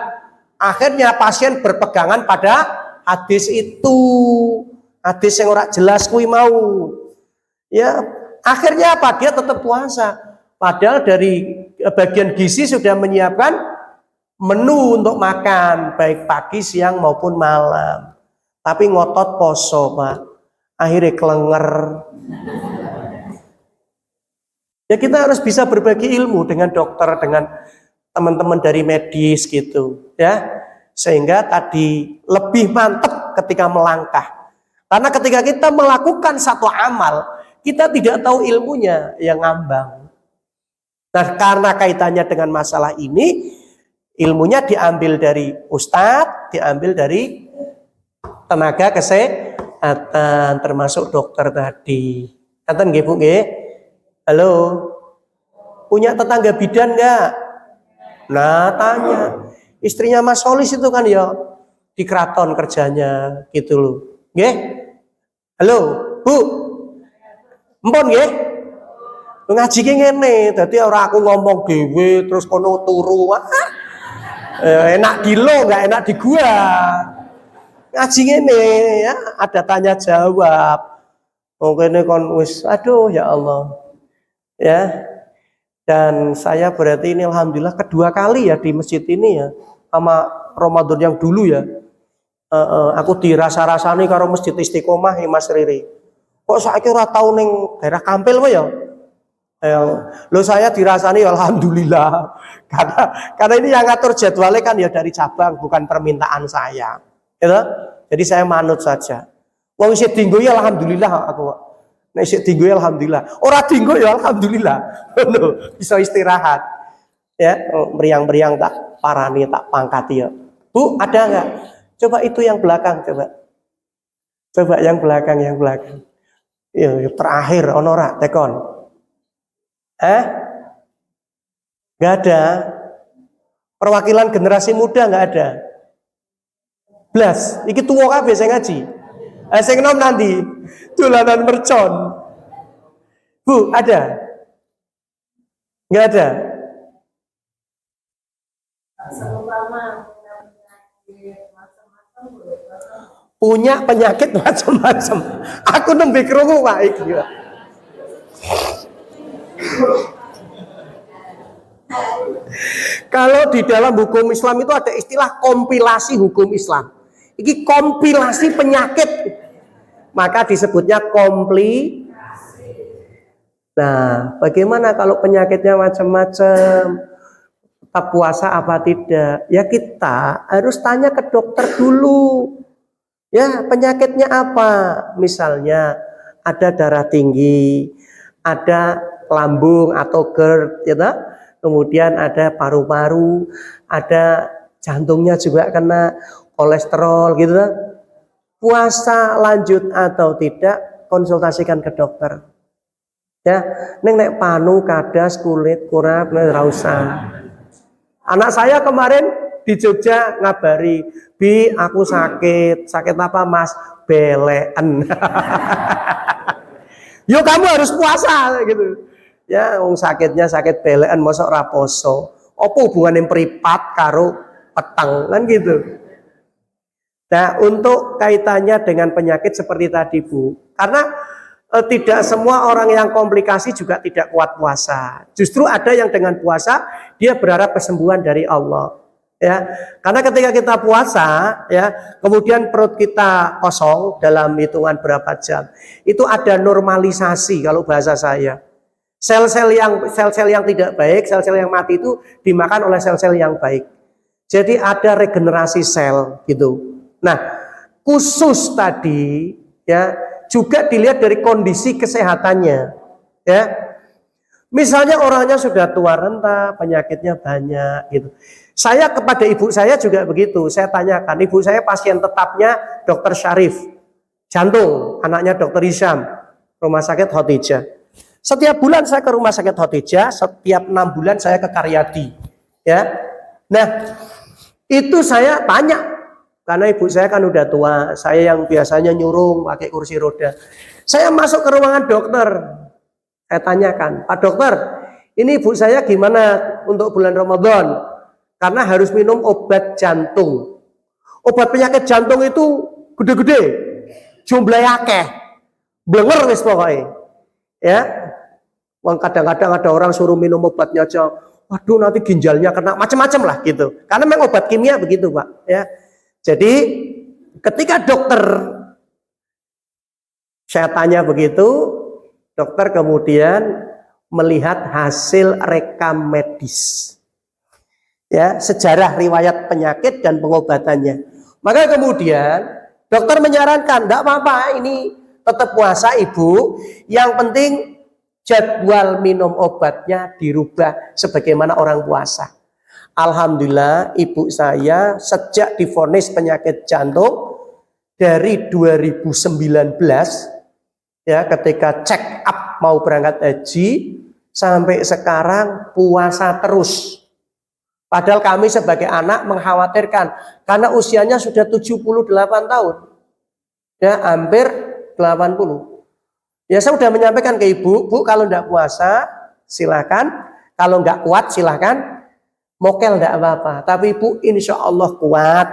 Akhirnya pasien berpegangan pada hadis itu. Hadis yang ora jelas kuwi mau. Ya, akhirnya apa? Dia tetap puasa. Padahal dari bagian gizi sudah menyiapkan menu untuk makan baik pagi, siang maupun malam. Tapi ngotot poso, Pak. Akhirnya kelenger. Ya kita harus bisa berbagi ilmu dengan dokter, dengan teman-teman dari medis gitu, ya. Sehingga tadi lebih mantap ketika melangkah. Karena ketika kita melakukan satu amal, kita tidak tahu ilmunya yang ngambang. Nah, karena kaitannya dengan masalah ini, ilmunya diambil dari ustadz, diambil dari tenaga kesehatan, termasuk dokter tadi. Ngaten nggih Bu nggih? Halo. Punya tetangga bidan enggak? Nah, tanya. Istrinya Mas Solis itu kan ya di Kraton kerjanya gitu loh. Nggih? Halo, Bu. Empun nggih? Ngaji ki ngene, dadi ora aku ngomong dhewe terus kono turu. Enak di lo, enggak enak di gua. Ngaji ngene ya, ada tanya jawab. Mungkin kon wis aduh ya Allah. Ya. Dan saya berarti ini alhamdulillah kedua kali ya di masjid ini ya, sama Ramadan yang dulu ya. Aku dirasa-rasani karo Masjid Istiqomah ya Mas Riri. Kok saiki ora tau ning daerah Kampil wae ya? Lo saya dirasani alhamdulillah. Karena ini yang ngatur jadwalnya kan ya dari cabang, bukan permintaan saya. Gitu? Jadi saya manut saja. Wong isih dinggo ya alhamdulillah aku. Nek isih dinggo ya alhamdulillah. Ora dinggo ya alhamdulillah. Bisa istirahat. Ya, meriang-meriang tak parani tak pangkat ya. Bu, ada enggak? Coba itu yang belakang coba. Coba yang belakang. Ya, terakhir ono ora tekon. Enggak ada. Perwakilan generasi muda enggak ada. Blas, iki tuwa kabeh sing ngaji. Sing enom nanti dolanan mercon. Bu, ada? Enggak ada. Punya penyakit macam-macam. Aku nembe krungu Pak iki. Kalau di dalam hukum Islam itu ada istilah kompilasi hukum Islam. Ini kompilasi penyakit. Maka disebutnya komplikasi. Nah, bagaimana kalau penyakitnya macam-macam? Tetap puasa apa tidak? Ya kita harus tanya ke dokter dulu. Ya, penyakitnya apa? Misalnya ada darah tinggi, ada lambung atau GERD, ya, kemudian ada paru-paru, ada jantungnya juga kena, kolesterol gitu. Puasa lanjut atau tidak, konsultasikan ke dokter. Ya, nek panu, kadas, kulit, kurap, ora usah. Anak saya kemarin di Jogja ngabari, "Bi, aku sakit." "Sakit apa, Mas?" "Belekan." Yo kamu harus puasa gitu. Ya, wong sakitnya sakit belekan mosok ora poso. Apa hubungane mripat karo peteng kan gitu. Nah, untuk kaitannya dengan penyakit seperti tadi, Bu. Karena tidak semua orang yang komplikasi juga tidak kuat puasa. Justru ada yang dengan puasa dia berharap kesembuhan dari Allah. Ya, karena ketika kita puasa, ya, kemudian perut kita kosong dalam hitungan berapa jam, itu ada normalisasi kalau bahasa saya. Sel-sel yang tidak baik, sel-sel yang mati itu dimakan oleh sel-sel yang baik. Jadi ada regenerasi sel gitu. Nah, khusus tadi, ya, juga dilihat dari kondisi kesehatannya, ya. Misalnya orangnya sudah tua renta, penyakitnya banyak gitu. Saya kepada ibu saya juga begitu. Saya tanyakan, ibu saya pasien tetapnya Dokter Syarif, jantung, anaknya Dokter Hisham, Rumah Sakit Hotijah. Setiap bulan saya ke Rumah Sakit Hotijah, setiap 6 bulan saya ke Karyadi. Ya, nah itu saya tanya, karena ibu saya kan udah tua, saya yang biasanya nyurung pakai kursi roda. Saya masuk ke ruangan dokter, saya tanyakan, "Pak dokter, ini ibu saya gimana untuk bulan Ramadan? Karena harus minum obat jantung. Obat penyakit jantung itu gede-gede, jumlahnya akeh, blenger wis pokoknya." Ya, kadang-kadang ada orang suruh minum obatnya aja, waduh nanti ginjalnya kena, macam-macam lah gitu. Karena memang obat kimia begitu, Pak. Ya, jadi ketika dokter saya tanya begitu, dokter kemudian melihat hasil rekam medis. Ya, sejarah riwayat penyakit dan pengobatannya. Maka kemudian dokter menyarankan, "Enggak apa-apa, ini tetap puasa Ibu. Yang penting jadwal minum obatnya dirubah sebagaimana orang puasa." Alhamdulillah, ibu saya sejak divonis penyakit jantung dari 2019, ya, ketika check up mau berangkat haji sampai sekarang puasa terus. Padahal kami sebagai anak mengkhawatirkan karena usianya sudah 78 tahun. Ya, hampir 80. Ya, saya sudah menyampaikan ke ibu, "Bu, kalau enggak puasa silakan, kalau enggak kuat silakan, mokel enggak apa-apa. Tapi ibu insya Allah kuat,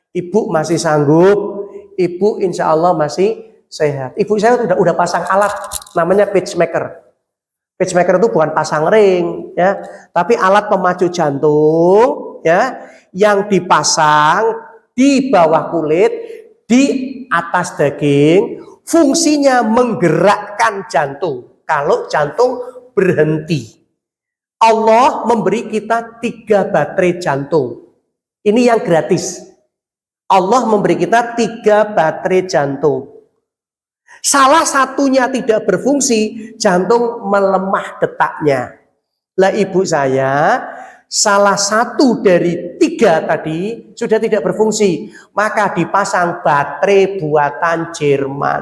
ibu masih sanggup, ibu insya Allah masih sehat." Ibu saya udah pasang alat namanya pacemaker. Pacemaker itu bukan pasang ring, ya, tapi alat pemacu jantung, ya, yang dipasang di bawah kulit, di atas daging, fungsinya menggerakkan jantung kalau jantung berhenti. Allah memberi kita 3 baterai jantung. Ini yang gratis. Allah memberi kita 3 baterai jantung. Salah satunya tidak berfungsi, jantung melemah detaknya. Lah ibu saya, salah satu dari 3 tadi sudah tidak berfungsi, maka dipasang baterai buatan Jerman.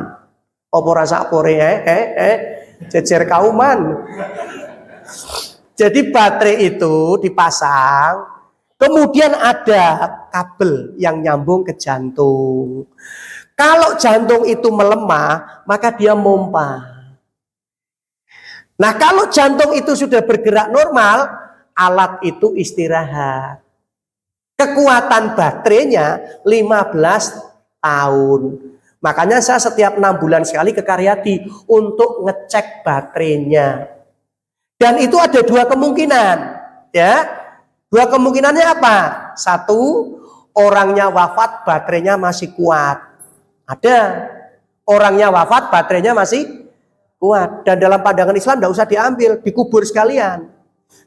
Apa rasa Korea? Jejer kauman. Jadi baterai itu dipasang, kemudian ada kabel yang nyambung ke jantung. Kalau jantung itu melemah, maka dia mompa. Nah, kalau jantung itu sudah bergerak normal, alat itu istirahat. Kekuatan baterainya 15 tahun. Makanya saya setiap 6 bulan sekali ke Karyadi untuk ngecek baterainya. Dan itu ada 2 kemungkinan, ya. 2 kemungkinannya apa? 1, orangnya wafat, baterainya masih kuat. Ada orangnya wafat, baterainya masih kuat. Dan dalam pandangan Islam tidak usah diambil, dikubur sekalian.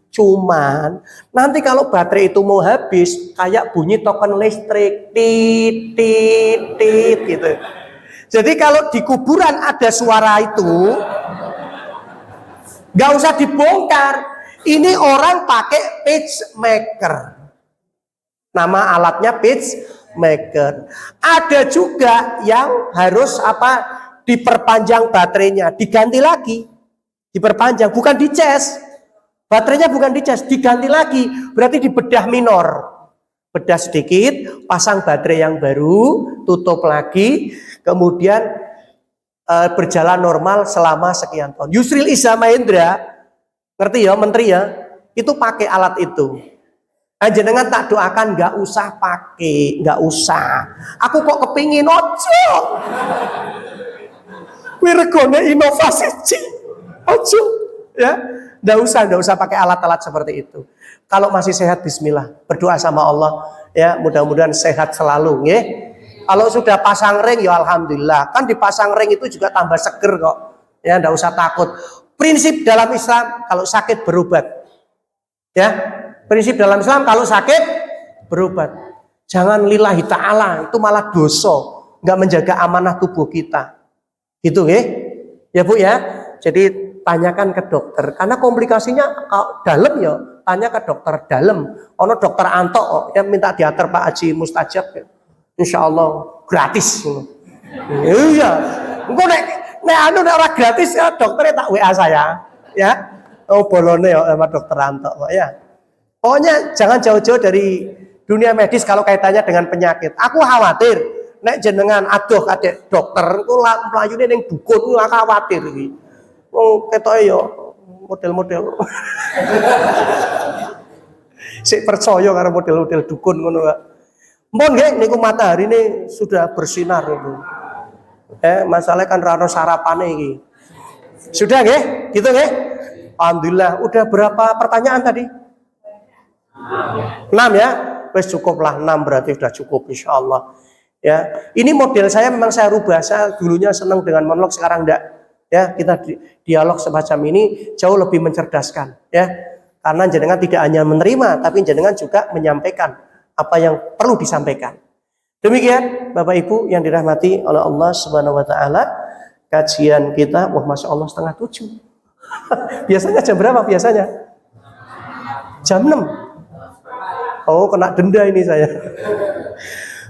Cuman nanti kalau baterai itu mau habis, kayak bunyi token listrik, tit tit tit gitu. Jadi kalau di kuburan ada suara itu, nggak usah dibongkar. Ini orang pakai pacemaker. Nama alatnya pacemaker. Ada juga yang harus diperpanjang baterainya, diganti lagi, diperpanjang, bukan dicas. Baterainya bukan dicas, diganti lagi, berarti di bedah minor. bedah sedikit, pasang baterai yang baru, tutup lagi, kemudian berjalan normal selama sekian tahun. Yusril Iza Mahendra, ngerti ya menteri ya, itu pakai alat itu. Jenengan tak doakan nggak usah pakai, nggak usah. Aku kok kepingin ojo. Wirgone inovasi ojo, ya. Nggak usah pakai alat-alat seperti itu. Kalau masih sehat, Bismillah, berdoa sama Allah, ya mudah-mudahan sehat selalu, ya. Kalau sudah pasang ring, ya alhamdulillah. Kan dipasang ring itu juga tambah seger kok, ya. Nggak usah takut. Prinsip dalam Islam kalau sakit berobat, ya. Prinsip dalam Islam kalau sakit berobat. Jangan lillahi ta'ala, itu malah dosa, nggak menjaga amanah tubuh kita. Gitu, ya Bu ya. Jadi tanyakan ke dokter, karena komplikasinya dalam ya, tanya ke dokter dalam. Ono dokter Anto yang minta diatur Pak Haji Mustajab ya. Insya Allah gratis. Iya, engko nek ora gratis ya dokternya tak WA saya, ya. Oh bolone ya sama dokter Anto ya. Pokoknya jangan jauh-jauh dari dunia medis kalau kaitannya dengan penyakit. Aku khawatir nek jenengan aduh kadek dokter engko mlayune ning dukun aku khawatir iki. Wong ketoke yo model-model. Sik percaya karo model-model dukun ngono Pak. Mpun nggih niku matahari ini sudah bersinar itu. Masalahnya kan rano sarapane iki. Sudah nggih? Gitu nggih? Alhamdulillah. Udah berapa pertanyaan tadi? 6 ya? Wes cukup lah 6 berarti sudah cukup insyaallah. Ya, ini model saya memang saya rubah. Saya dulunya senang dengan monolog, sekarang enggak. Ya, kita dialog semacam ini jauh lebih mencerdaskan, ya. Karena jenengan tidak hanya menerima, tapi jenengan juga menyampaikan apa yang perlu disampaikan. Demikian Bapak Ibu yang dirahmati oleh Allah Subhanahu wa taala, kajian kita, wah Masya Allah 6:30. Biasanya jam berapa biasanya? Jam 6. Oh, kena denda ini saya.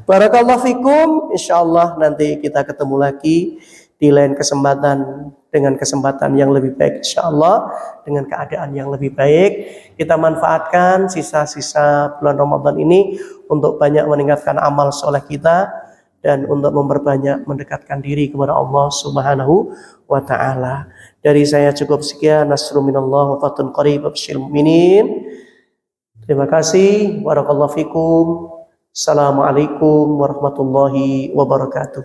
Barakallahu fikum, insyaallah nanti kita ketemu lagi di lain kesempatan dengan kesempatan yang lebih baik insyaallah, dengan keadaan yang lebih baik. Kita manfaatkan sisa-sisa bulan Ramadan ini untuk banyak meningkatkan amal soleh kita dan untuk memperbanyak mendekatkan diri kepada Allah Subhanahu wa taala. Dari saya cukup sekian. Nasrun minallah wa fathun qarib bashiril mu'minin. Terima kasih. Barakallahu fikum. Assalamualaikum warahmatullahi wabarakatuh.